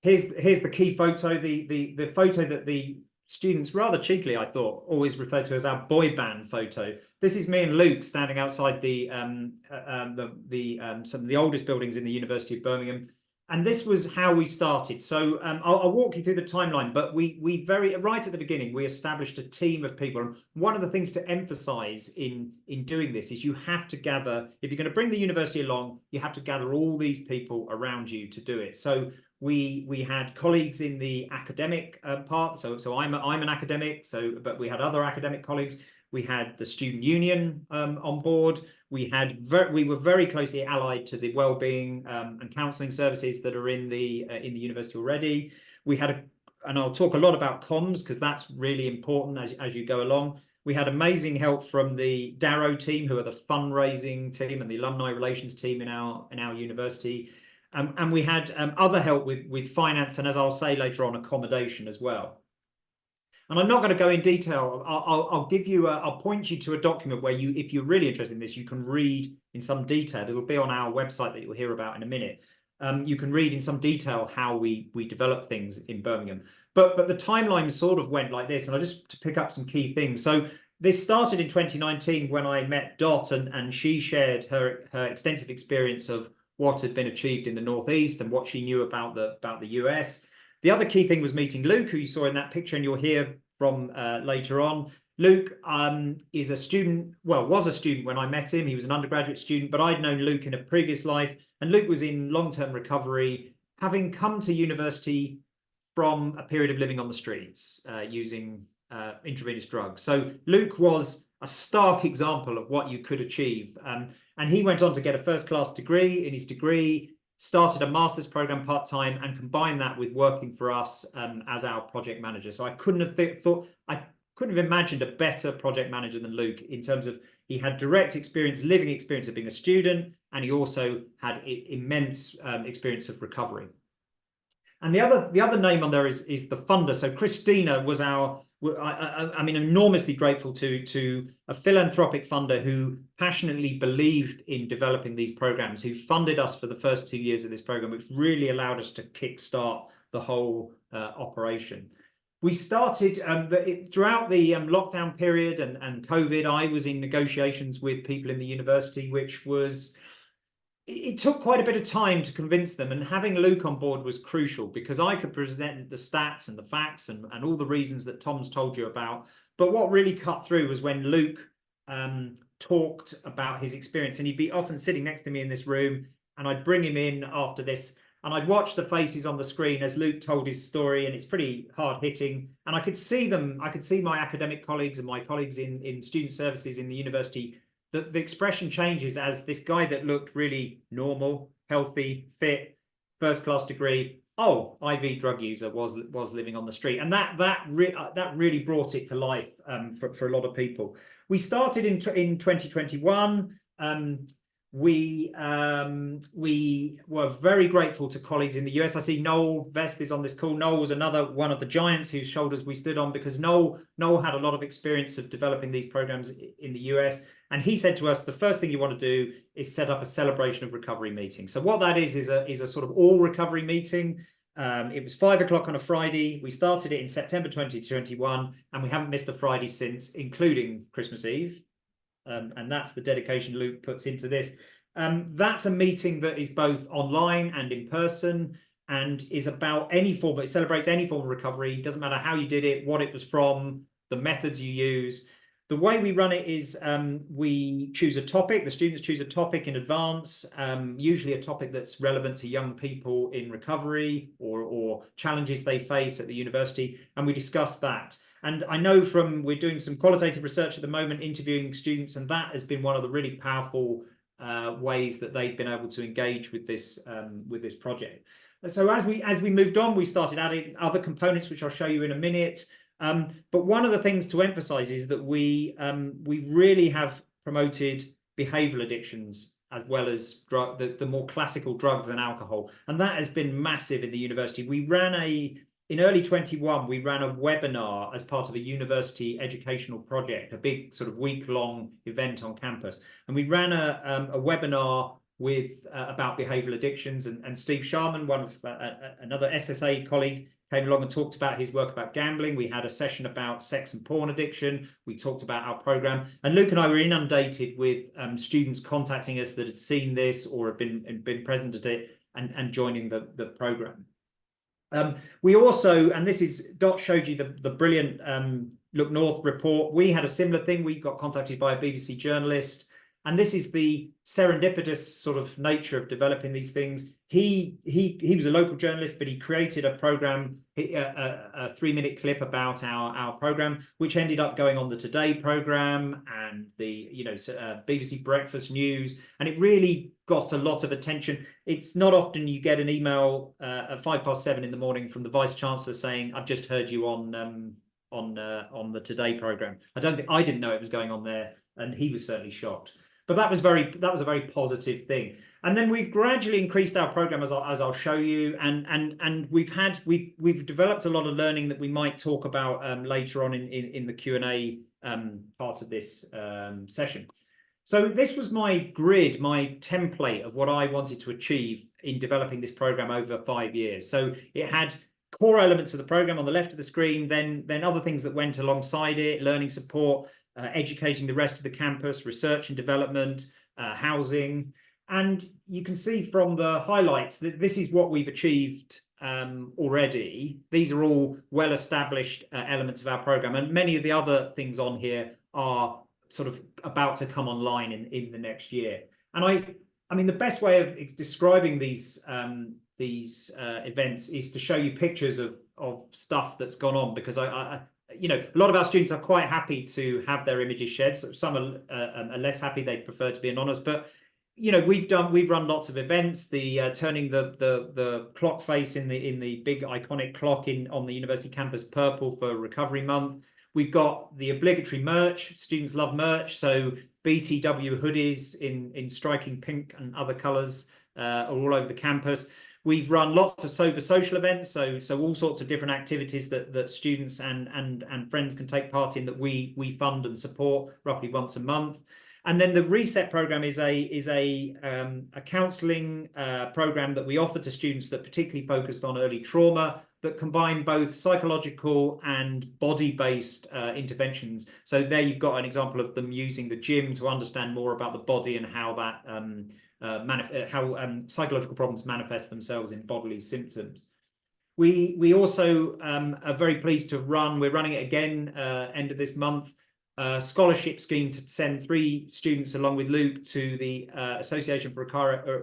here's the key photo, the photo that the students, rather cheekily, I thought, always refer to as our boy band photo. This is me and Luke standing outside some of the oldest buildings in the University of Birmingham. And this was how we started. So I'll walk you through the timeline, but we right at the beginning, we established a team of people. And one of the things to emphasize in doing this is you have to gather, if you're going to bring the university along, you have to gather all these people around you to do it. So we had colleagues in the academic part. So I'm an academic, but we had other academic colleagues. We had the student union on board. We were very closely allied to the wellbeing and counselling services that are in the university already. We had and I'll talk a lot about comms because that's really important as you go along. We had amazing help from the Darrow team, who are the fundraising team and the alumni relations team in our university. And we had other help with finance and, as I'll say later on, accommodation as well. And I'm not going to go in detail. I'll point you to a document where if you're really interested in this, you can read in some detail. It'll be on our website that you'll hear about in a minute. You can read in some detail how we develop things in Birmingham. But the timeline sort of went like this, and I just to pick up some key things. So this started in 2019 when I met Dot, and she shared her extensive experience of what had been achieved in the Northeast and what she knew about the US. The other key thing was meeting Luke, who you saw in that picture, and you'll hear from later on. Luke is a student, was a student when I met him. He was an undergraduate student, but I'd known Luke in a previous life, and Luke was in long-term recovery, having come to university from a period of living on the streets using intravenous drugs. So Luke was a stark example of what you could achieve. And he went on to get a first-class degree. In his degree, started a master's program part-time and combined that with working for us as our project manager. So I couldn't have imagined a better project manager than Luke in terms of he had direct experience, living experience of being a student, and he also had immense experience of recovery. And the other name on there is the funder. So Christina was I'm enormously grateful to a philanthropic funder who passionately believed in developing these programs, who funded us for the first 2 years of this program, which really allowed us to kickstart the whole operation. We started throughout the lockdown period and COVID. I was in negotiations with people in the university, which was, it took quite a bit of time to convince them, and having Luke on board was crucial because I could present the stats and the facts and all the reasons that Tom's told you about. But what really cut through was when Luke talked about his experience, and he'd be often sitting next to me in this room, and I'd bring him in after this, and I'd watch the faces on the screen as Luke told his story, and it's pretty hard hitting, and I could see them. I could see my academic colleagues and my colleagues in student services in the university. The expression changes as this guy that looked really normal, healthy, fit, first-class degree, oh, IV drug user, was living on the street, and that really brought it to life for a lot of people. We started in 2021. We were very grateful to colleagues in the US. I see Noel Vest is on this call. Noel was another one of the giants whose shoulders we stood on, because Noel had a lot of experience of developing these programs in the US. And he said to us, the first thing you want to do is set up a celebration of recovery meeting. So what that is a sort of all recovery meeting. It was 5 o'clock on a Friday. We started it in September 2021, and we haven't missed a Friday since, including Christmas Eve. And that's the dedication Luke puts into this. That's a meeting that is both online and in person, and is about any form, but it celebrates any form of recovery. It doesn't matter how you did it, what it was from, the methods you use. The way we run it is we choose a topic. The students choose a topic in advance, usually a topic that's relevant to young people in recovery or challenges they face at the university, and we discuss that. And I know we're doing some qualitative research at the moment, interviewing students, and that has been one of the really powerful ways that they've been able to engage with this project. So as we moved on, we started adding other components, which I'll show you in a minute. But one of the things to emphasize is that we really have promoted behavioral addictions as well as the more classical drugs and alcohol, and that has been massive in the university. In early 21, we ran a webinar as part of a university educational project, a big sort of week-long event on campus, and we ran a webinar with about behavioral addictions, and Steve Sharman, another SSA colleague, came along and talked about his work about gambling. We had a session about sex and porn addiction. We talked about our program, and Luke and I were inundated with students contacting us that had seen this or have been present at it and joining the program. We also, and this is, Dot showed you the brilliant Look North report. We had a similar thing. We got contacted by a BBC journalist, and this is the serendipitous sort of nature of developing these things. He was a local journalist, but he created a program, a 3-minute clip about our program, which ended up going on the Today program and the BBC Breakfast News, and it really got a lot of attention. It's not often you get an email at 7:05 in the morning from the Vice Chancellor saying, "I've just heard you on the Today program." I didn't know it was going on there, and he was certainly shocked. But that was a very positive thing. And then we've gradually increased our program, as I'll show you, and we've developed a lot of learning that we might talk about later on in the Q&A part of this session. So this was my grid, my template of what I wanted to achieve in developing this program over 5 years. So it had core elements of the program on the left of the screen, then other things that went alongside it: learning support, educating the rest of the campus, research and development, housing. And you can see from the highlights that this is what we've achieved already. These are all well-established elements of our program, and many of the other things on here are sort of about to come online in the next year. And I mean, the best way of describing these events is to show you pictures of stuff that's gone on, because a lot of our students are quite happy to have their images shared. So some are less happy; they prefer to be anonymous. But we've run lots of events. The turning the clock face in the big iconic clock on the university campus purple for Recovery Month. We've got the obligatory merch. Students love merch, so BTW hoodies in striking pink and other colours are all over the campus. We've run lots of sober social events, so all sorts of different activities that students and friends can take part in, that we fund and support roughly once a month. And then the Reset program is a counselling program that we offer to students that particularly focused on early trauma, that combine both psychological and body-based interventions. So there you've got an example of them using the gym to understand more about the body and how that psychological problems manifest themselves in bodily symptoms. We also are very pleased to we're running it again end of this month, scholarship scheme to send 3 students along with Luke to the Association for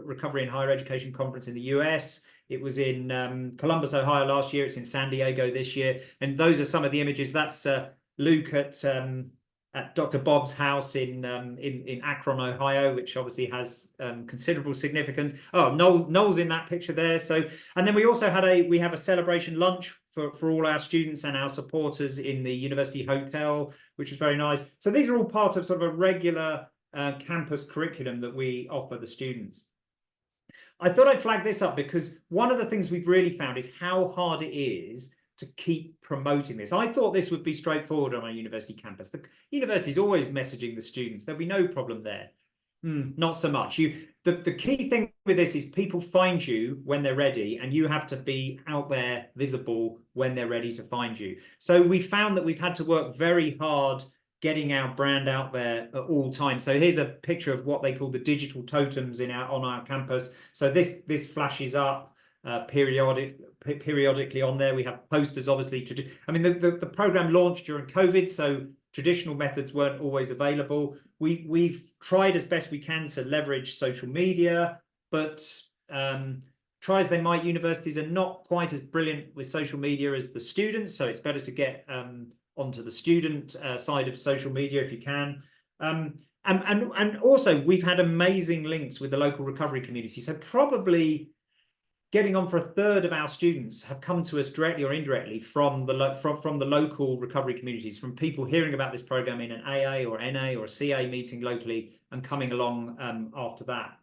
Recovery in Higher Education conference in the US. It was in Columbus, Ohio last year. It's in San Diego this year. And those are some of the images. That's Luke at Dr. Bob's house in Akron, Ohio, which obviously has considerable significance. Oh, Noel's in that picture there. So, and then we also had we have a celebration lunch for all our students and our supporters in the university hotel, which was very nice. So these are all part of sort of a regular campus curriculum that we offer the students. I thought I'd flag this up because one of the things we've really found is how hard it is to keep promoting this. I thought this would be straightforward on our university campus. The university is always messaging the students. There'll be no problem there. Not so much. The key thing with this is people find you when they're ready, and you have to be out there visible when they're ready to find you. So we found that we've had to work very hard getting our brand out there at all times. So here's a picture of what they call the digital totems on our campus. So this flashes up periodically on there. We have posters, obviously. I mean, the program launched during COVID, so traditional methods weren't always available. We've tried as best we can to leverage social media, but try as they might, universities are not quite as brilliant with social media as the students, so it's better to get onto the student side of social media if you can. And also, we've had amazing links with the local recovery community. So probably getting on for a third of our students have come to us directly or indirectly from the local recovery communities, from people hearing about this program in an AA or NA or a CA meeting locally and coming along after that.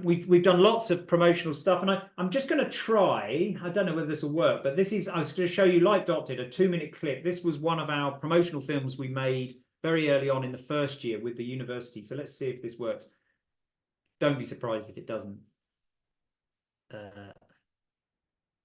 We've done lots of promotional stuff, and I'm just going to try, I don't know whether this will work, but I was going to show you, like Dot did, a 2-minute clip. This was one of our promotional films we made very early on in the first year with the university. So let's see if this works. Don't be surprised if it doesn't.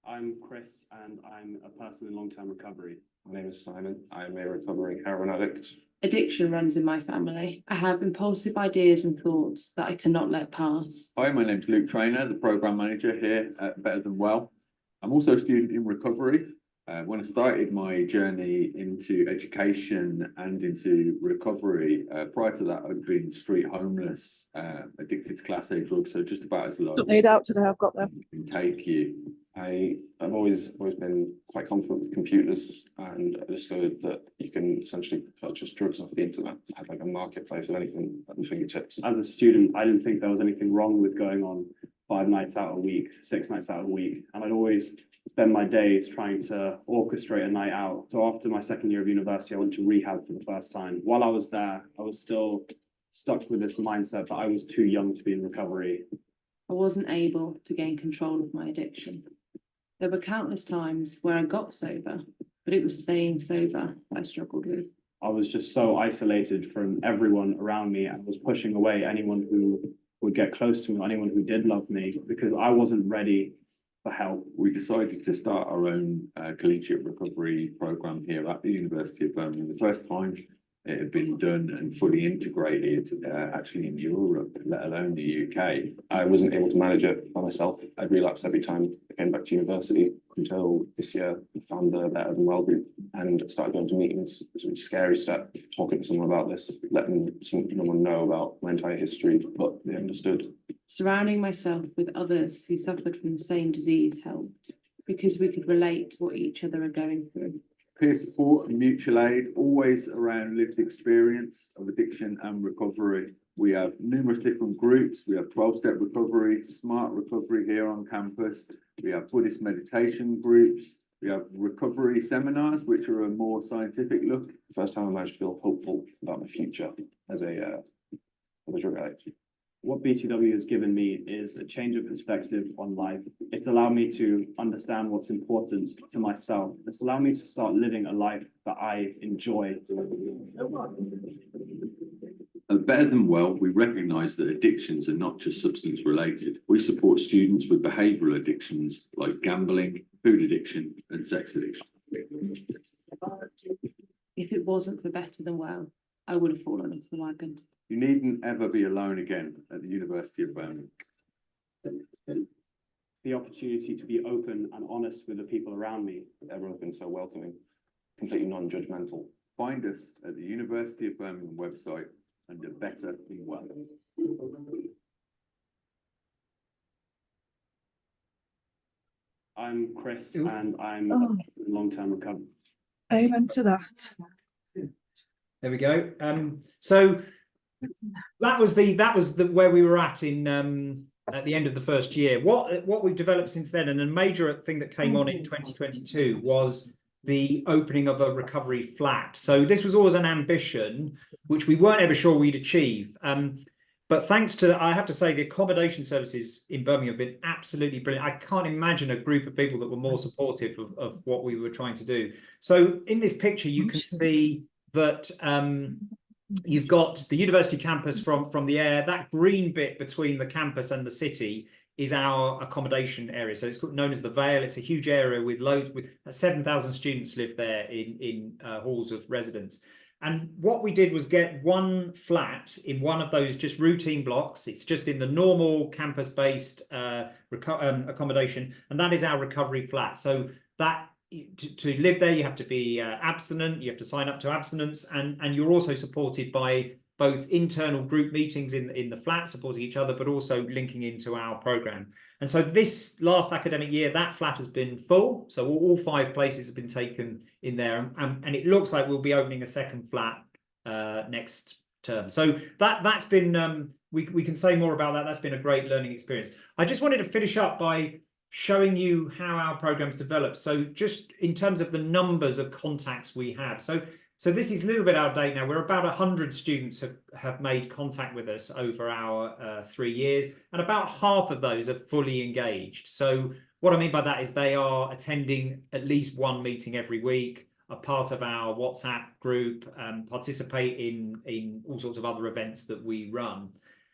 I'm Chris, and I'm a person in long-term recovery.
My name is Simon. I'm a recovering heroin addict.
Addiction runs in my family. I have impulsive ideas and thoughts that I cannot let pass.
Hi, my name's Luke Trainor, the Programme Manager here at Better Than Well. I'm also a student in recovery. When I started my journey into education and into recovery, prior to that, I'd been street homeless, addicted to Class A drugs, so just about as low.
Don't need out today, I've got them.
Can take you.
I've always been quite confident with computers, and I discovered that you can essentially purchase drugs off the internet, have like a marketplace of anything at your fingertips.
As a student, I didn't think there was anything wrong with going on 5 nights out a week, 6 nights out a week, and I'd always spend my days trying to orchestrate a night out. So after my second year of university, I went to rehab for the first time. While I was there, I was still stuck with this mindset that I was too young to be in recovery.
I wasn't able to gain control of my addiction. There were countless times where I got sober, but it was staying sober that I struggled with.
I was just so isolated from everyone around me, and was pushing away anyone who would get close to me, anyone who did love me, because I wasn't ready for help.
We decided to start our own collegiate recovery program here at the University of Birmingham. The first time it had been done and fully integrated actually in Europe, let alone the UK.
I wasn't able to manage it by myself. I'd relapse every time I came back to university, until this year I found the Better Than Well group and started going to meetings. It was a really scary step, talking to someone about this, letting someone know about my entire history, but they understood.
Surrounding myself with others who suffered from the same disease helped, because we could relate to what each other are going through.
Peer support and mutual aid, always around lived experience of addiction and recovery. We have numerous different groups. We have 12-step recovery, smart recovery here on campus. We have Buddhist meditation groups. We have recovery seminars, which are a more scientific look.
First time I managed to feel hopeful about my future as a drug addict.
What BTW has given me is a change of perspective on life. It's allowed me to understand what's important to myself. It's allowed me to start living a life that I enjoy.
At Better Than Well, we recognise that addictions are not just substance related. We support students with behavioural addictions like gambling, food addiction and sex addiction.
If it wasn't for Better Than Well, I would have fallen off the wagon.
You needn't ever be alone again at the University of Birmingham.
The opportunity to be open and honest with the people around me.
Everyone's been so welcoming, completely non-judgmental.
find us at the University of Birmingham website under Better in Well.
I'm Chris, and I'm long-term recovery.
Amen to that.
There we go. So that was the where we were at in at the end of the first year. What we've developed since then, and a major thing that came on in 2022 was the opening of a recovery flat. So this was always an ambition, which we weren't ever sure we'd achieve. But thanks to, I have to say, the accommodation services in Birmingham have been absolutely brilliant. I can't imagine a group of people that were more supportive of what we were trying to do. So in this picture, you can see that you've got the university campus from the air. That green bit between the campus and the city is our accommodation area. So it's known as the Vale. It's a huge area with 7,000 students live there in halls of residence. And what we did was get one flat in one of those just routine blocks. It's just in the normal campus-based accommodation, and that is our recovery flat. So that to live there, you have to be abstinent, you have to sign up to abstinence, and you're also supported by both internal group meetings in the flat, supporting each other, but also linking into our program. And so this last academic year, that flat has been full. So all 5 places have been taken in there. And it looks like we'll be opening a second flat next term. So that's been, we can say more about that. That's been a great learning experience. I just wanted to finish up by showing you how our program's developed. So just in terms of the numbers of contacts we have. So this is a little bit out of date now. We're about 100 students have made contact with us over our 3 years, and about half of those are fully engaged. So what I mean by that is they are attending at least one meeting every week, are part of our WhatsApp group, participate in all sorts of other events that we run.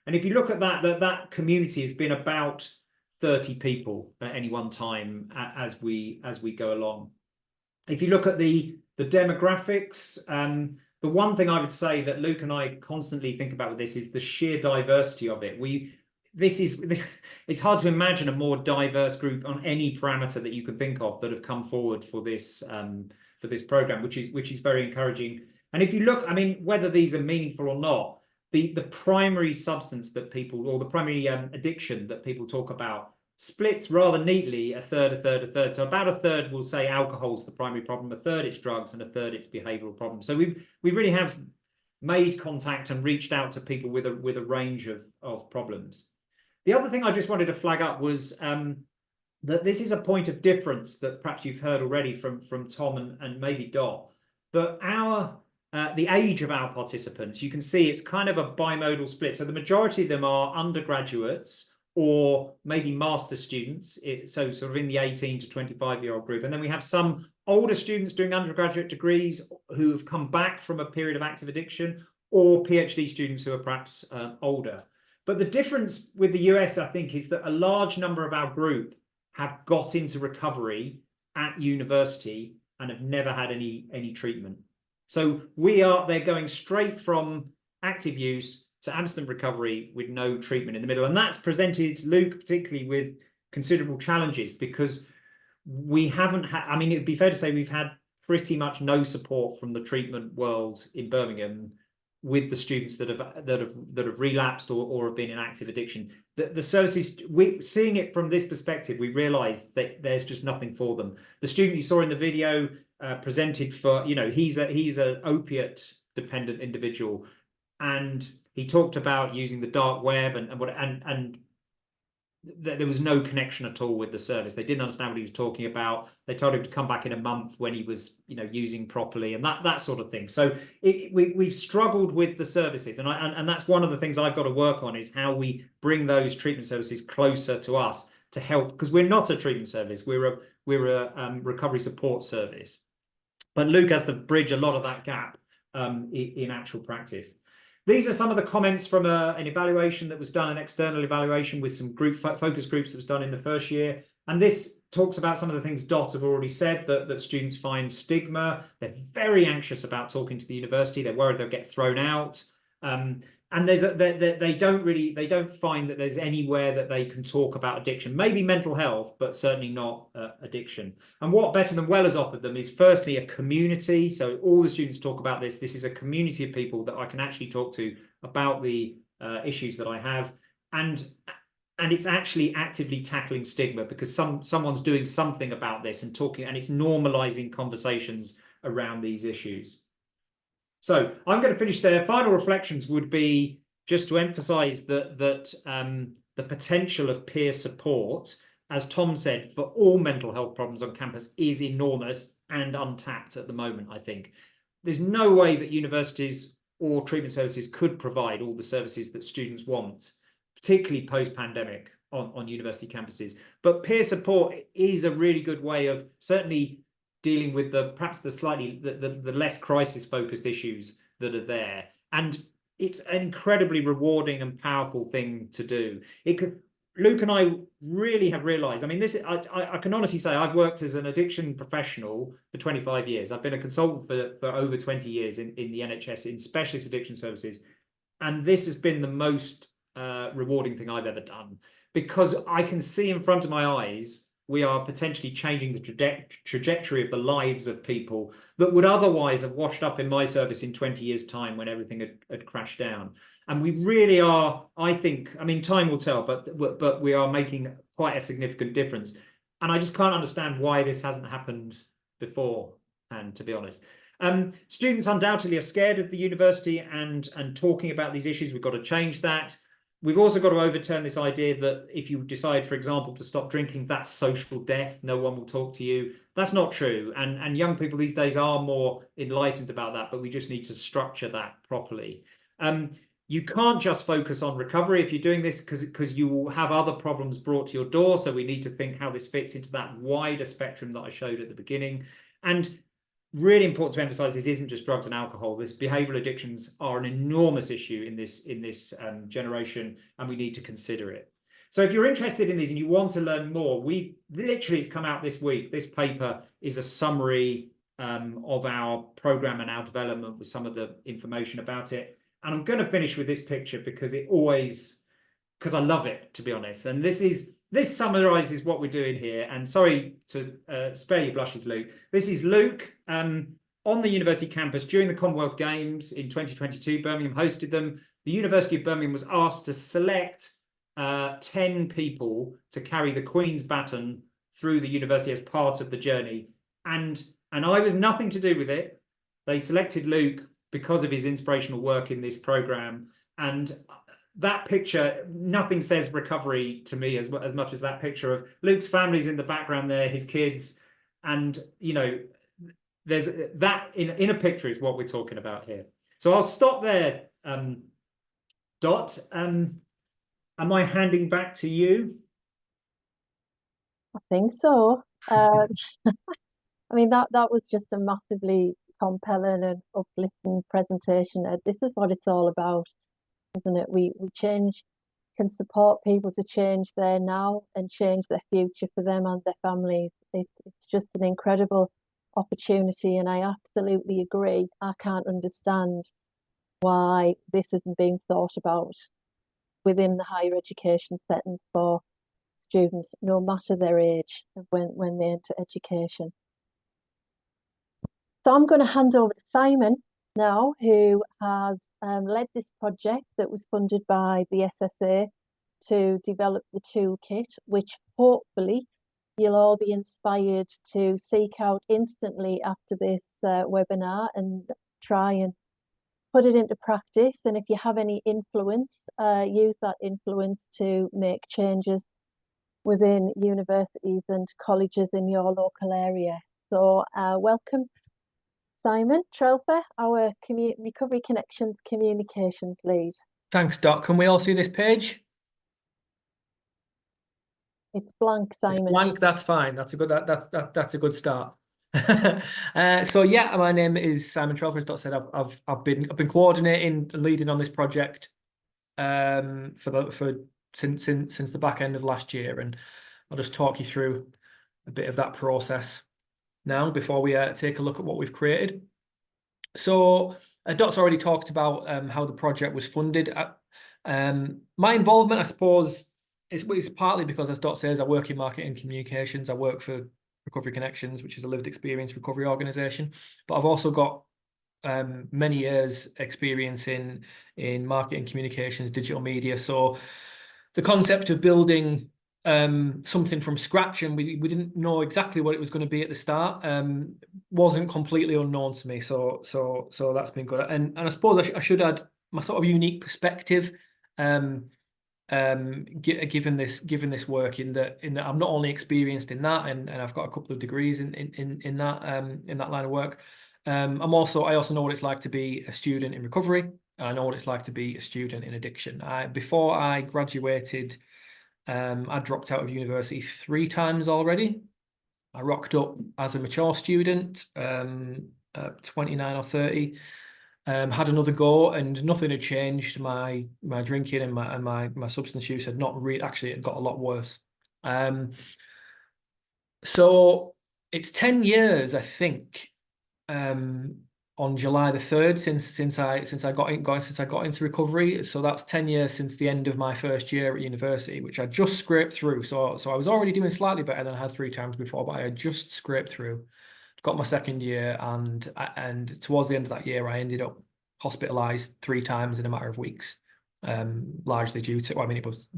And if you look at that community has been about 30 people at any one time as we go along. If you look at the demographics, the one thing I would say that Luke and I constantly think about with this is the sheer diversity of it. It's hard to imagine a more diverse group on any parameter that you could think of that have come forward for this program, which is very encouraging. And if you look, I mean, whether these are meaningful or not, the primary substance that people, or the primary addiction that people talk about, splits rather neatly, a third, a third, a third. So about a third will say alcohol's the primary problem, a third it's drugs, and a third it's behavioural problems. So we really have made contact and reached out to people with a range of problems. The other thing I just wanted to flag up was that this is a point of difference that perhaps you've heard already from Tom and maybe Dot, that the age of our participants, you can see it's kind of a bimodal split. So the majority of them are undergraduates or maybe master students, so sort of in the 18 to 25-year-old group. And then we have some older students doing undergraduate degrees who have come back from a period of active addiction, or PhD students who are perhaps older. But the difference with the US, I think, is that a large number of our group have got into recovery at university and have never had any treatment. So they're going straight from active use to abstinent recovery with no treatment in the middle. And that's presented Luke particularly with considerable challenges, because we haven't had, I mean, it'd be fair to say we've had pretty much no support from the treatment world in Birmingham with the students that have relapsed or have been in active addiction. The services, seeing it from this perspective, we realised that there's just nothing for them. The student you saw in the video presented for, he's an opiate dependent individual, and he talked about using the dark web and there was no connection at all with the service. They didn't understand what he was talking about. They told him to come back in a month when he was, using properly and that sort of thing. So we've struggled with the services, and that's one of the things I've got to work on, is how we bring those treatment services closer to us to help, because we're not a treatment service. We're a recovery support service. But Luke has to bridge a lot of that gap in actual practice. These are some of the comments from an evaluation that was done, an external evaluation with some group focus groups that was done in the first year. And this talks about some of the things Dot have already said, that students find stigma. They're very anxious about talking to the university. They're worried they'll get thrown out. And And they don't find that there's anywhere that they can talk about addiction. Maybe mental health, but certainly not addiction. And what Better Than Well has offered them is firstly a community. So all the students talk about this. This is a community of people that I can actually talk to about the issues that I have, and it's actually actively tackling stigma, because someone's doing something about this and talking, and it's normalizing conversations around these issues. So I'm going to finish there. Final reflections would be just to emphasize that the potential of peer support, as Tom said, for all mental health problems on campus is enormous and untapped at the moment, I think. There's no way that universities or treatment services could provide all the services that students want, particularly post-pandemic on university campuses. But peer support is a really good way of certainly dealing with perhaps the less crisis-focused issues that are there. And it's an incredibly rewarding and powerful thing to do. Luke and I really have realized, I mean, I can honestly say I've worked as an addiction professional for 25 years. I've been a consultant for over 20 years in the NHS in specialist addiction services. And this has been the most rewarding thing I've ever done, because I can see in front of my eyes we are potentially changing the trajectory of the lives of people that would otherwise have washed up in my service in 20 years' time when everything had crashed down. And we really are, I think, I mean, time will tell, but we are making quite a significant difference. And I just can't understand why this hasn't happened before, and to be honest. Students undoubtedly are scared of the university and talking about these issues. We've got to change that. We've also got to overturn this idea that if you decide, for example, to stop drinking, that's social death. No one will talk to you. That's not true. And young people these days are more enlightened about that, but we just need to structure that properly. You can't just focus on recovery if you're doing this, because you will have other problems brought to your door. So we need to think how this fits into that wider spectrum that I showed at the beginning. And really important to emphasize, this isn't just drugs and alcohol. This behavioral addictions are an enormous issue in this generation, and we need to consider it. So if you're interested in these and you want to learn more, it's come out this week. This paper is a summary of our program and our development with some of the information about it. And I'm going to finish with this picture because I love it, to be honest. And this summarizes what we're doing here. And sorry to spare your blushes, Luke. This is Luke on the university campus during the Commonwealth Games in 2022. Birmingham hosted them. The University of Birmingham was asked to select 10 people to carry the Queen's baton through the university as part of the journey. And I was nothing to do with it. They selected Luke because of his inspirational work in this program. And that picture, nothing says recovery to me as much as that picture of Luke's family's in the background there, his kids. And, you know, there's that in a picture is what we're talking about here. So I'll stop there, Dot. Am I handing back to you?
I think so. I mean, that was just a massively compelling and uplifting presentation. This is what it's all about, isn't it? We can support people to change their now and change their future for them and their families. It's just an incredible opportunity, and I absolutely agree. I can't understand why this isn't being thought about within the higher education setting for students, no matter their age, when they enter education. So I'm going to hand over to Simon now, who has led this project that was funded by the SSA to develop the toolkit, which hopefully you'll all be inspired to seek out instantly after this webinar and try and put it into practice. And if you have any influence, use that influence to make changes within universities and colleges in your local area. So welcome, Simon Trelfer, our Recovery Connections Communications Lead.
Thanks, Doc. Can we all see this page?
It's blank, Simon.
It's blank. That's fine. That's a good start. So yeah, my name is Simon Trelfer. As Dot said, I've been coordinating and leading on this project since the back end of last year, and I'll just talk you through a bit of that process now before we take a look at what we've created. So Dot's already talked about how the project was funded. My involvement, I suppose, is partly because, as Dot says, I work in marketing and communications. I work for Recovery Connections, which is a lived experience recovery organisation. But I've also got many years experience in marketing, communications, digital media. So the concept of building something from scratch, and we didn't know exactly what it was going to be at the start, wasn't completely unknown to me. So that's been good. And I suppose I should add my sort of unique perspective, given this work, in that I'm not only experienced in that, and I've got a couple of degrees in that line of work. I also know what it's like to be a student in recovery, and I know what it's like to be a student in addiction. Before I graduated, I dropped out of university 3 times already. I rocked up as a mature student, 29 or 30, had another go, and nothing had changed. My drinking and my substance use had not really, actually, it got a lot worse. So it's 10 years, I think, on July the 3rd since I got into recovery. So that's 10 years since the end of my first year at university, which I just scraped through. So I was already doing slightly better than I had 3 times before, but I had just scraped through. Got my second year, and towards the end of that year, I ended up hospitalized 3 times in a matter of weeks, largely due to, I mean, it was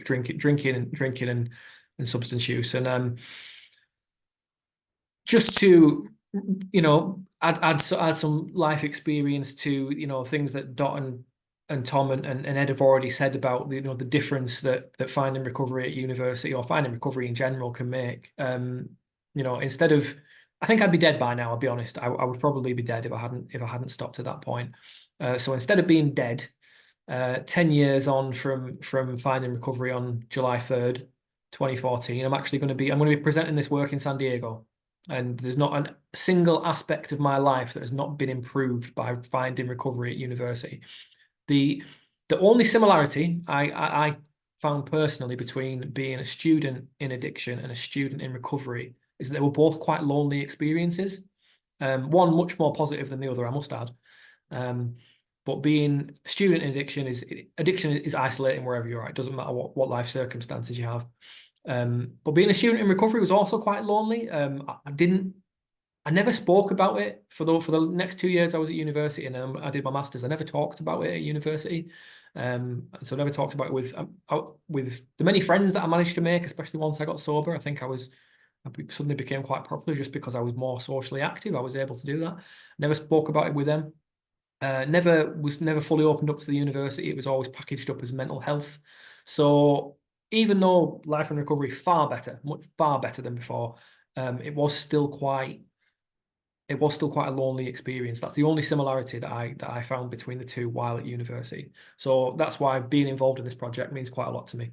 drinking and substance use, and just to, you know, add some life experience to, you know, things that Dot and Tom and Ed have already said about, you know, the difference that finding recovery at university, or finding recovery in general, can make. You know, instead of, I think I'd be dead by now, I'll be honest. I would probably be dead if I hadn't stopped at that point. So instead of being dead, 10 years on from finding recovery on July 3rd, 2014, I'm going to be presenting this work in San Diego. And there's not a single aspect of my life that has not been improved by finding recovery at university. The only similarity I found personally between being a student in addiction and a student in recovery is that they were both quite lonely experiences. One much more positive than the other, I must add. But being a student in addiction is isolating wherever you're at. It doesn't matter what life circumstances you have. But being a student in recovery was also quite lonely. I never spoke about it for the next 2 years I was at university, and I did my masters. I never talked about it at university. So I never talked about it with the many friends that I managed to make, especially once I got sober. I think I suddenly became quite popular just because I was more socially active. I was able to do that. Never spoke about it with them. Never fully opened up to the university. It was always packaged up as mental health. So even though life and recovery far better than before, it was still quite a lonely experience. That's the only similarity that I found between the two while at university. So that's why being involved in this project means quite a lot to me.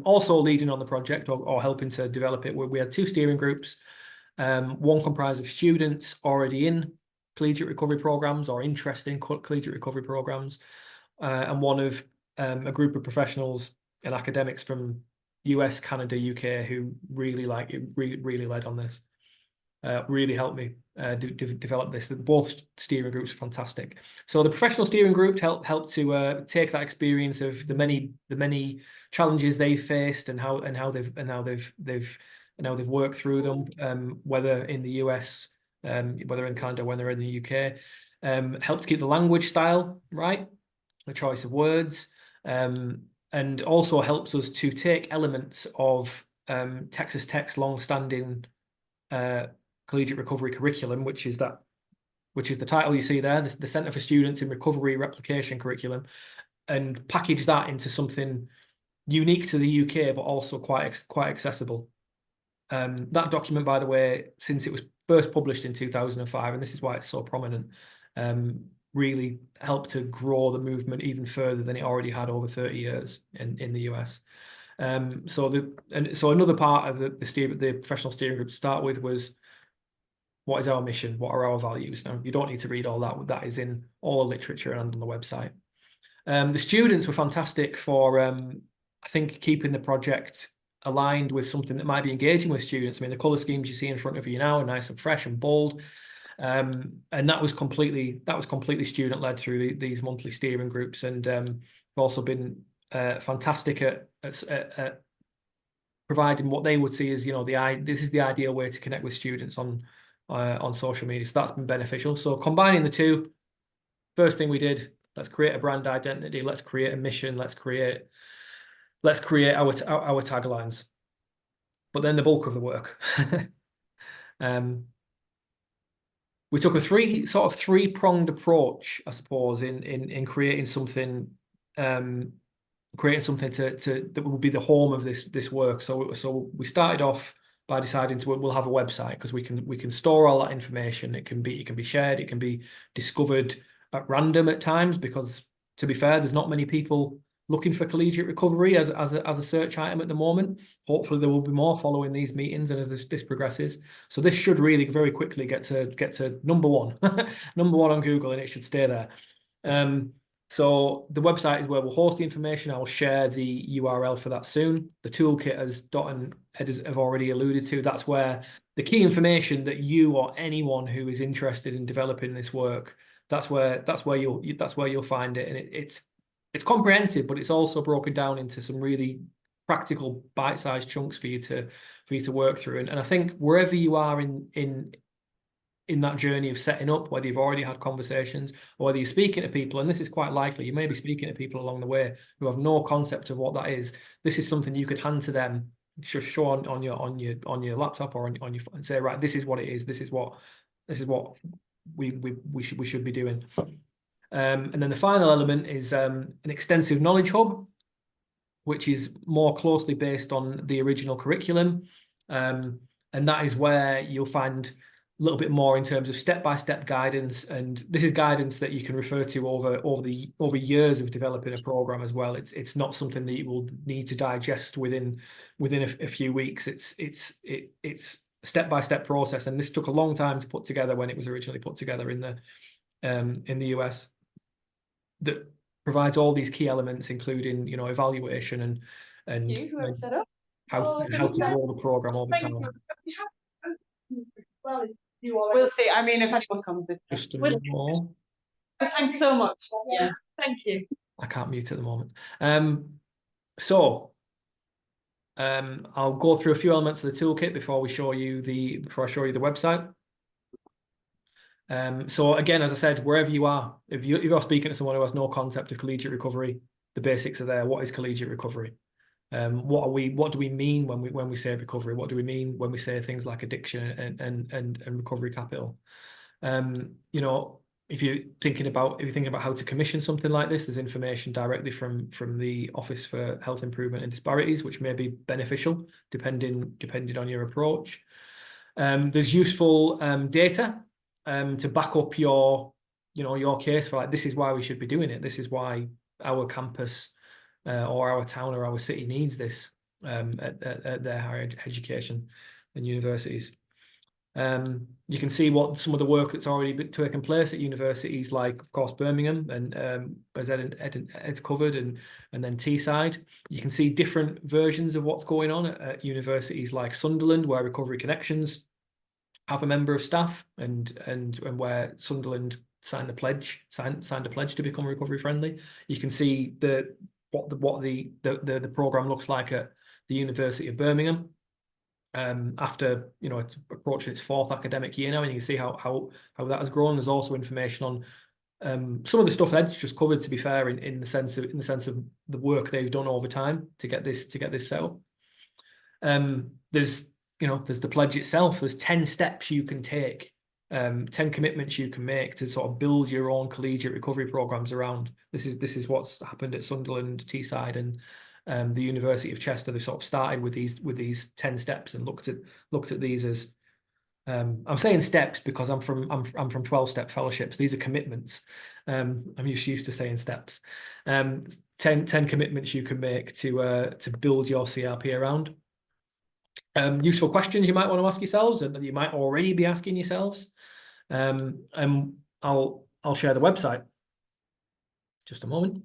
Also leading on the project, or helping to develop it, we had 2 steering groups. One comprised of students already in collegiate recovery programs or interested in collegiate recovery programs, and one of a group of professionals and academics from US, Canada, UK, who really led on this. Really helped me develop this. Both steering groups are fantastic. So the professional steering group helped to take that experience of the many challenges they faced and how they've worked through them, whether in the US, whether in Canada, whether in the UK. Helped keep the language style right, the choice of words, and also helps us to take elements of Texas Tech's long-standing collegiate recovery curriculum, which is the title you see there, the Centre for Students in Recovery Replication Curriculum, and package that into something unique to the UK, but also quite accessible. That document, by the way, since it was first published in 2005, and this is why it's so prominent, really helped to grow the movement even further than it already had over 30 years in the US. So another part of the professional steering group to start with was, what is our mission? What are our values? Now, you don't need to read all that. That is in all the literature and on the website. The students were fantastic for, I think, keeping the project aligned with something that might be engaging with students. I mean, the colour schemes you see in front of you now are nice and fresh and bold. And that was completely student led through these monthly steering groups, and we've also been fantastic at providing what they would see as, this is the ideal way to connect with students on social media. So that's been beneficial. So combining the two, first thing we did, let's create a brand identity, let's create a mission, let's create our taglines. But then the bulk of the work. We took a three-pronged approach, I suppose, in creating something that will be the home of this work. So we started off by deciding we'll have a website, because we can store all that information. It can be shared, it can be discovered at random at times, because, to be fair, there's not many people looking for collegiate recovery as a search item at the moment. Hopefully there will be more following these meetings and as this progresses. So this should really very quickly get to number one on Google, and it should stay there. So the website is where we'll host the information. I'll share the URL for that soon. The toolkit, as Dot and Ed have already alluded to, that's where the key information that you or anyone who is interested in developing this work, that's where you'll find it. And it's comprehensive, but it's also broken down into some really practical bite-sized chunks for you to work through. And I think wherever you are in that journey of setting up, whether you've already had conversations or whether you're speaking to people, and this is quite likely, you may be speaking to people along the way who have no concept of what that is. This is something you could hand to them, just show on your laptop or on your phone, and say, right, this is what it is. This is what we should be doing. And then the final element is an extensive knowledge hub, which is more closely based on the original curriculum. And that is where you'll find a little bit more in terms of step-by-step guidance. And this is guidance that you can refer to over years of developing a program as well. It's not something that you will need to digest within a few weeks. It's a step-by-step process. And this took a long time to put together when it was originally put together in the US. That provides all these key elements, including,
Thank
evaluation and
you, whoever set up.
how to grow the program over
Thank
time.
you. We'll see. I mean, if anyone comes,
Just a
we'll
minute more.
thanks so much. Yeah, thank you.
I can't mute at the moment. So I'll go through a few elements of the toolkit before I show you the website. So again, as I said, wherever you are, if you're speaking to someone who has no concept of collegiate recovery, the basics are there. What is collegiate recovery? What do we mean when we say recovery? What do we mean when we say things like addiction and recovery capital? If you're thinking about how to commission something like this, there's information directly from the Office for Health Improvement and Disparities, which may be beneficial depending on your approach. There's useful data to back up your case for, like, this is why we should be doing it. This is why our campus or our town or our city needs this at their higher education and universities. You can see what some of the work that's already taken place at universities like, of course, Birmingham, and as Ed's covered, and then Teesside. You can see different versions of what's going on at universities like Sunderland, where Recovery Connections have a member of staff, and where Sunderland signed a pledge to become recovery friendly. You can see what the program looks like at the University of Birmingham. After it's approaching its 4th academic year now, and you can see how that has grown. There's also information on some of the stuff Ed's just covered, to be fair, in the sense of the work they've done over time to get this set up. There's the pledge itself. There's 10 steps you can take, 10 commitments you can make to sort of build your own collegiate recovery programs around. This is what's happened at Sunderland, Teesside, and the University of Chester. They sort of started with these 10 steps and looked at these as I'm saying steps because I'm from 12-step fellowships. These are commitments. I'm used to saying steps. 10 commitments you can make to build your CRP around. Useful questions you might want to ask yourselves, and that you might already be asking yourselves. And I'll share the website. Just a moment.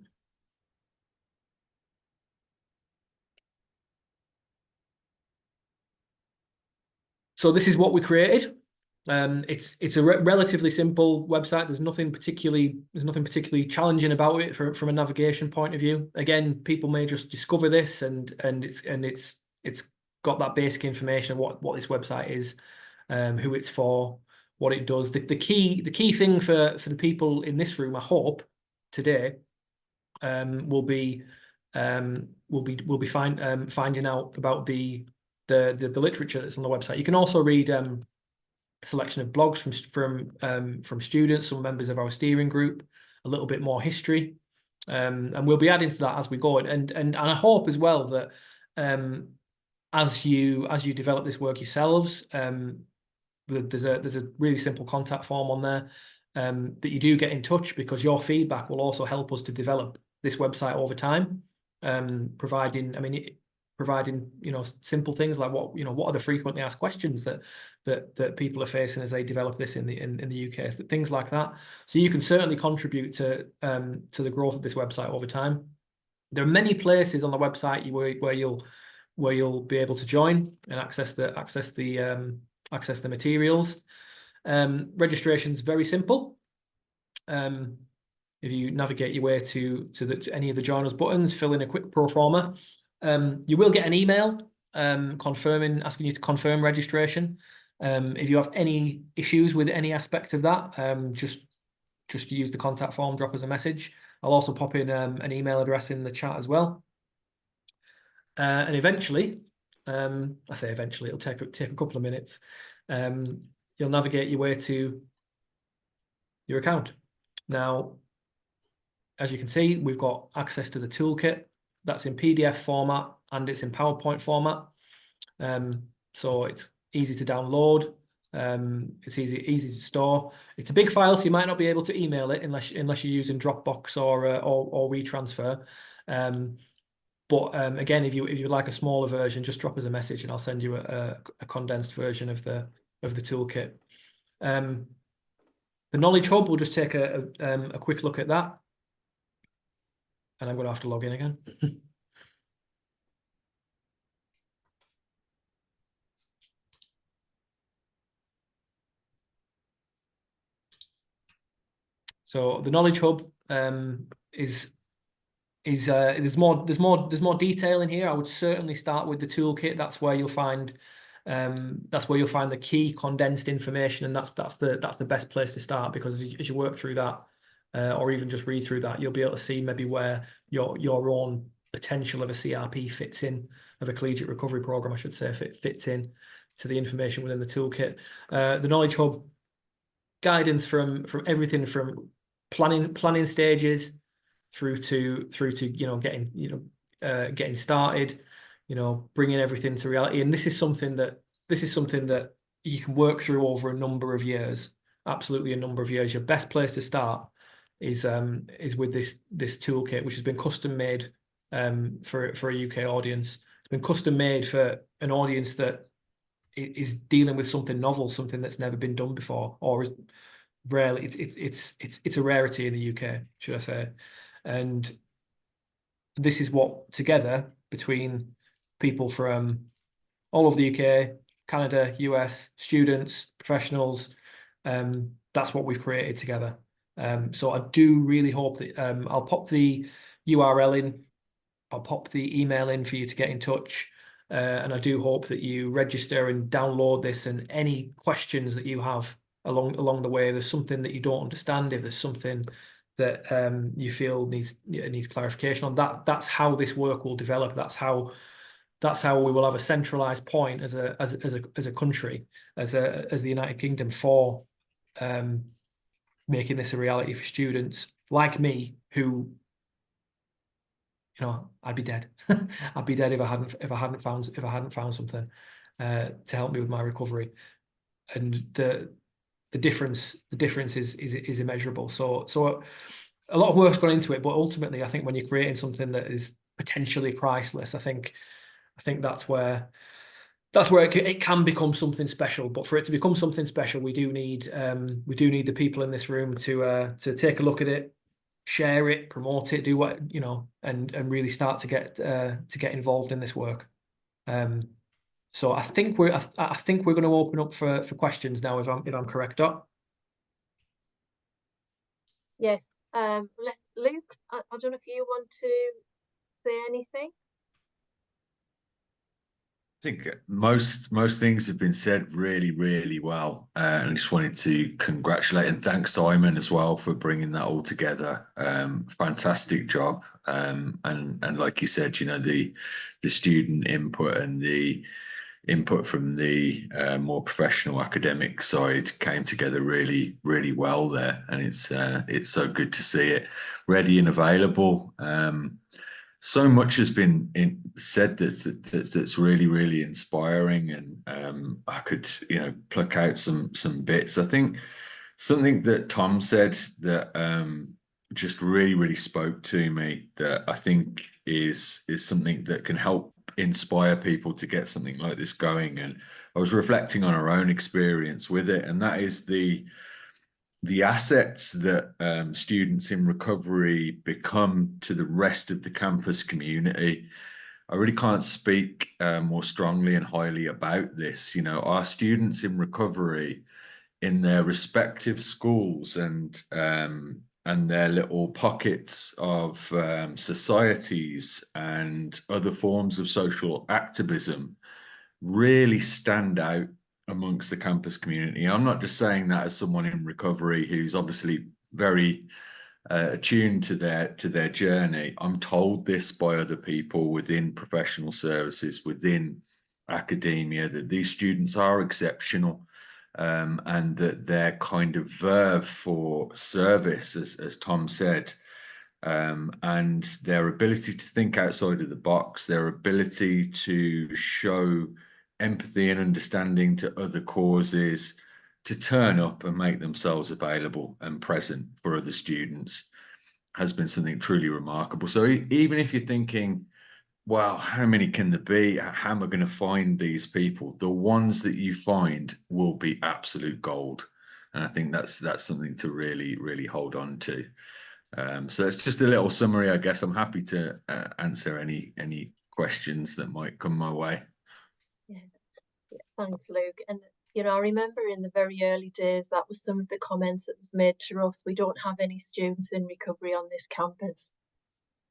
So this is what we created. It's a relatively simple website. There's nothing particularly challenging about it from a navigation point of view. Again, people may just discover this and it's got that basic information of what this website is, who it's for, what it does. The key thing for the people in this room, I hope, today, will be finding out about the literature that's on the website. You can also read a selection of blogs from students, some members of our steering group, a little bit more history, and we'll be adding to that as we go. And I hope as well that as you develop this work yourselves, there's a really simple contact form on there that you do get in touch, because your feedback will also help us to develop this website over time, providing simple things like what are the frequently asked questions that people are facing as they develop this in the UK, things like that. So you can certainly contribute to the growth of this website over time. There are many places on the website where you'll be able to join and access the materials. Registration is very simple. If you navigate your way to any of the join us buttons, fill in a quick pro forma. You will get an email asking you to confirm registration. If you have any issues with any aspect of that, just use the contact form, drop us a message. I'll also pop in an email address in the chat as well. And eventually, I say eventually, it'll take a couple of minutes. You'll navigate your way to your account. Now, as you can see, we've got access to the toolkit. That's in PDF format and it's in PowerPoint format. So it's easy to download. It's easy to store. It's a big file, so you might not be able to email it unless you're using Dropbox or WeTransfer. But again, if you would like a smaller version, just drop us a message and I'll send you a condensed version of the toolkit. The Knowledge Hub, we'll just take a quick look at that. And I'm going to have to log in again. So the Knowledge Hub there's more detail in here. I would certainly start with the toolkit. That's where you'll find the key condensed information, and that's the best place to start, because as you work through that, or even just read through that, you'll be able to see maybe where your own potential of a CRP fits in, of a collegiate recovery program, I should say, if it fits in to the information within the toolkit. The Knowledge Hub, guidance from everything from planning stages through to getting started, bringing everything to reality. And this is something that you can work through over a number of years, absolutely a number of years. Your best place to start is with this toolkit, which has been custom made for a UK audience. It's been custom made for an audience that is dealing with something novel, something that's never been done before, or is rarely. It's a rarity in the UK, should I say? And this is what, together, between people from all over the UK, Canada, US, students, professionals, that's what we've created together. So I do really hope that I'll pop the URL in, I'll pop the email in for you to get in touch, and I do hope that you register and download this, and any questions that you have along the way, if there's something that you don't understand, if there's something that you feel needs clarification on, that's how this work will develop. That's how we will have a centralized point as a country, as the United Kingdom, for making this a reality for students like me, who, I'd be dead. I'd be dead if I hadn't found something to help me with my recovery. And the difference is immeasurable. So a lot of work's gone into it, but ultimately, I think when you're creating something that is potentially priceless, I think that's where it can become something special. But for it to become something special, we do need the people in this room to take a look at it, share it, promote it, do what, and really start to get involved in this work. So I think we're going to open up for questions now, if I'm correct, Dot.
Yes. Luke, I don't know if you want to say anything.
I think most things have been said really well, and I just wanted to congratulate and thank Simon as well for bringing that all together. Fantastic job, and like you said, you know, the student input and the input from the more professional academic side came together really well there, and it's so good to see it ready and available. So much has been said that's really inspiring, and I could, you know, pluck out some bits. I think something that Tom said that just really spoke to me, that I think is something that can help inspire people to get something like this going. And I was reflecting on our own experience with it, and that is the assets that students in recovery become to the rest of the campus community. I really can't speak more strongly and highly about this. You know, our students in recovery in their respective schools and their little pockets of societies and other forms of social activism really stand out amongst the campus community. I'm not just saying that as someone in recovery who's obviously very attuned to their journey. I'm told this by other people within professional services, within academia, that these students are exceptional, and that their kind of verve for service, as Tom said, and their ability to think outside of the box, their ability to show empathy and understanding to other causes, to turn up and make themselves available and present for other students, has been something truly remarkable. So even if you're thinking, wow, how many can there be? How am I going to find these people? The ones that you find will be absolute gold. And I think that's something to really hold on to. So it's just a little summary, I guess. I'm happy to answer any questions that might come my way.
Yeah, thanks, Luke. And you know, I remember in the very early days, that was some of the comments that was made to us. We don't have any students in recovery on this campus.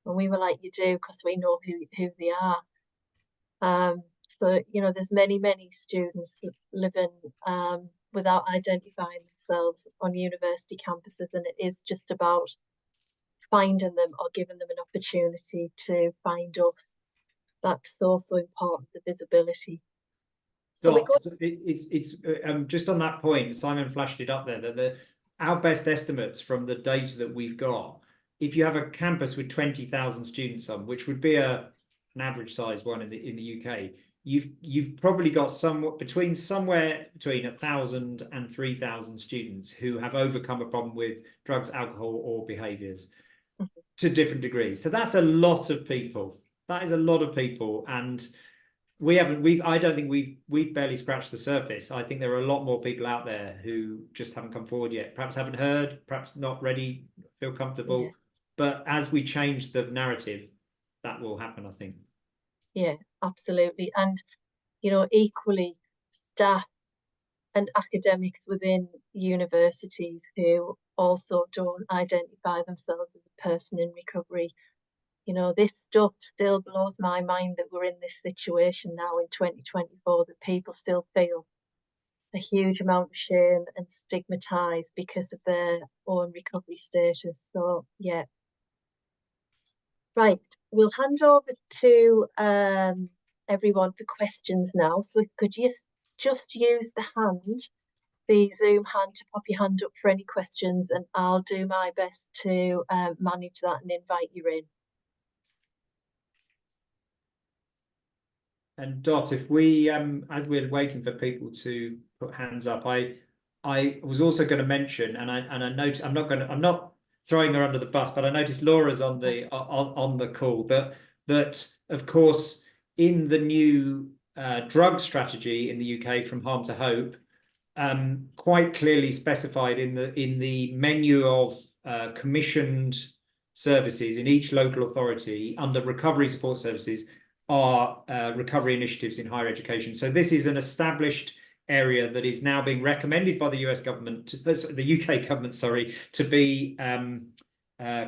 And we were like, you do, because we know who they are. So, you know, there's many students living without identifying themselves on university campuses, and it is just about finding them or giving them an opportunity to find us. That's also important, the visibility. So
it's just on that point, Simon flashed it up there, that our best estimates from the data that we've got, if you have a campus with 20,000 students on, which would be an average size one in the UK, you've probably got somewhere between 1,000 and 3,000 students who have overcome a problem with drugs, alcohol, or behaviours to different degrees. So that's a lot of people. That is a lot of people, and I don't think we've barely scratched the surface. I think there are a lot more people out there who just haven't come forward yet, perhaps haven't heard, perhaps not ready, feel comfortable. Yeah. But as we change the narrative, that will happen, I think.
Yeah, absolutely. And, you know, equally, staff and academics within universities who also don't identify themselves as a person in recovery. You know, this stuff still blows my mind that we're in this situation now in 2024, that people still feel a huge amount of shame and stigmatized because of their own recovery status. So, yeah. Right, we'll hand over to everyone for questions now. So could you just use the Zoom hand, to pop your hand up for any questions, and I'll do my best to manage that and invite you in.
And Dot, if we, as we're waiting for people to put hands up, I was also going to mention, and I note, I'm not throwing her under the bus, but I noticed Laura's on the call, that of course in the new drug strategy in the UK, From Harm to Hope, quite clearly specified in the menu of commissioned services in each local authority under recovery support services are recovery initiatives in higher education. So this is an established area that is now being recommended by the US government, the UK government, sorry, to be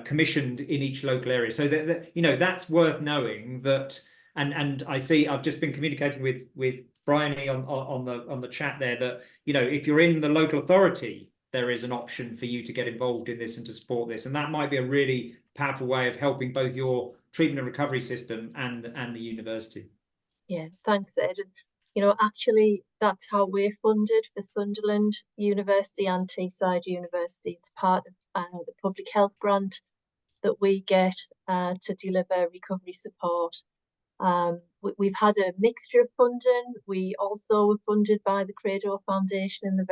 commissioned in each local area. So that you know, that's worth knowing that. And I see I've just been communicating with Bryony on the chat there that, you know, if you're in the local authority, there is an option for you to get involved in this and to support this, and that might be a really powerful way of helping both your treatment and recovery system and the university.
Yeah, thanks, Ed. And, you know, actually, that's how we're funded for Sunderland University and Teesside University. It's part of the public health grant that we get to deliver recovery support. We've had a mixture of funding. We also were funded by the Credo Foundation in the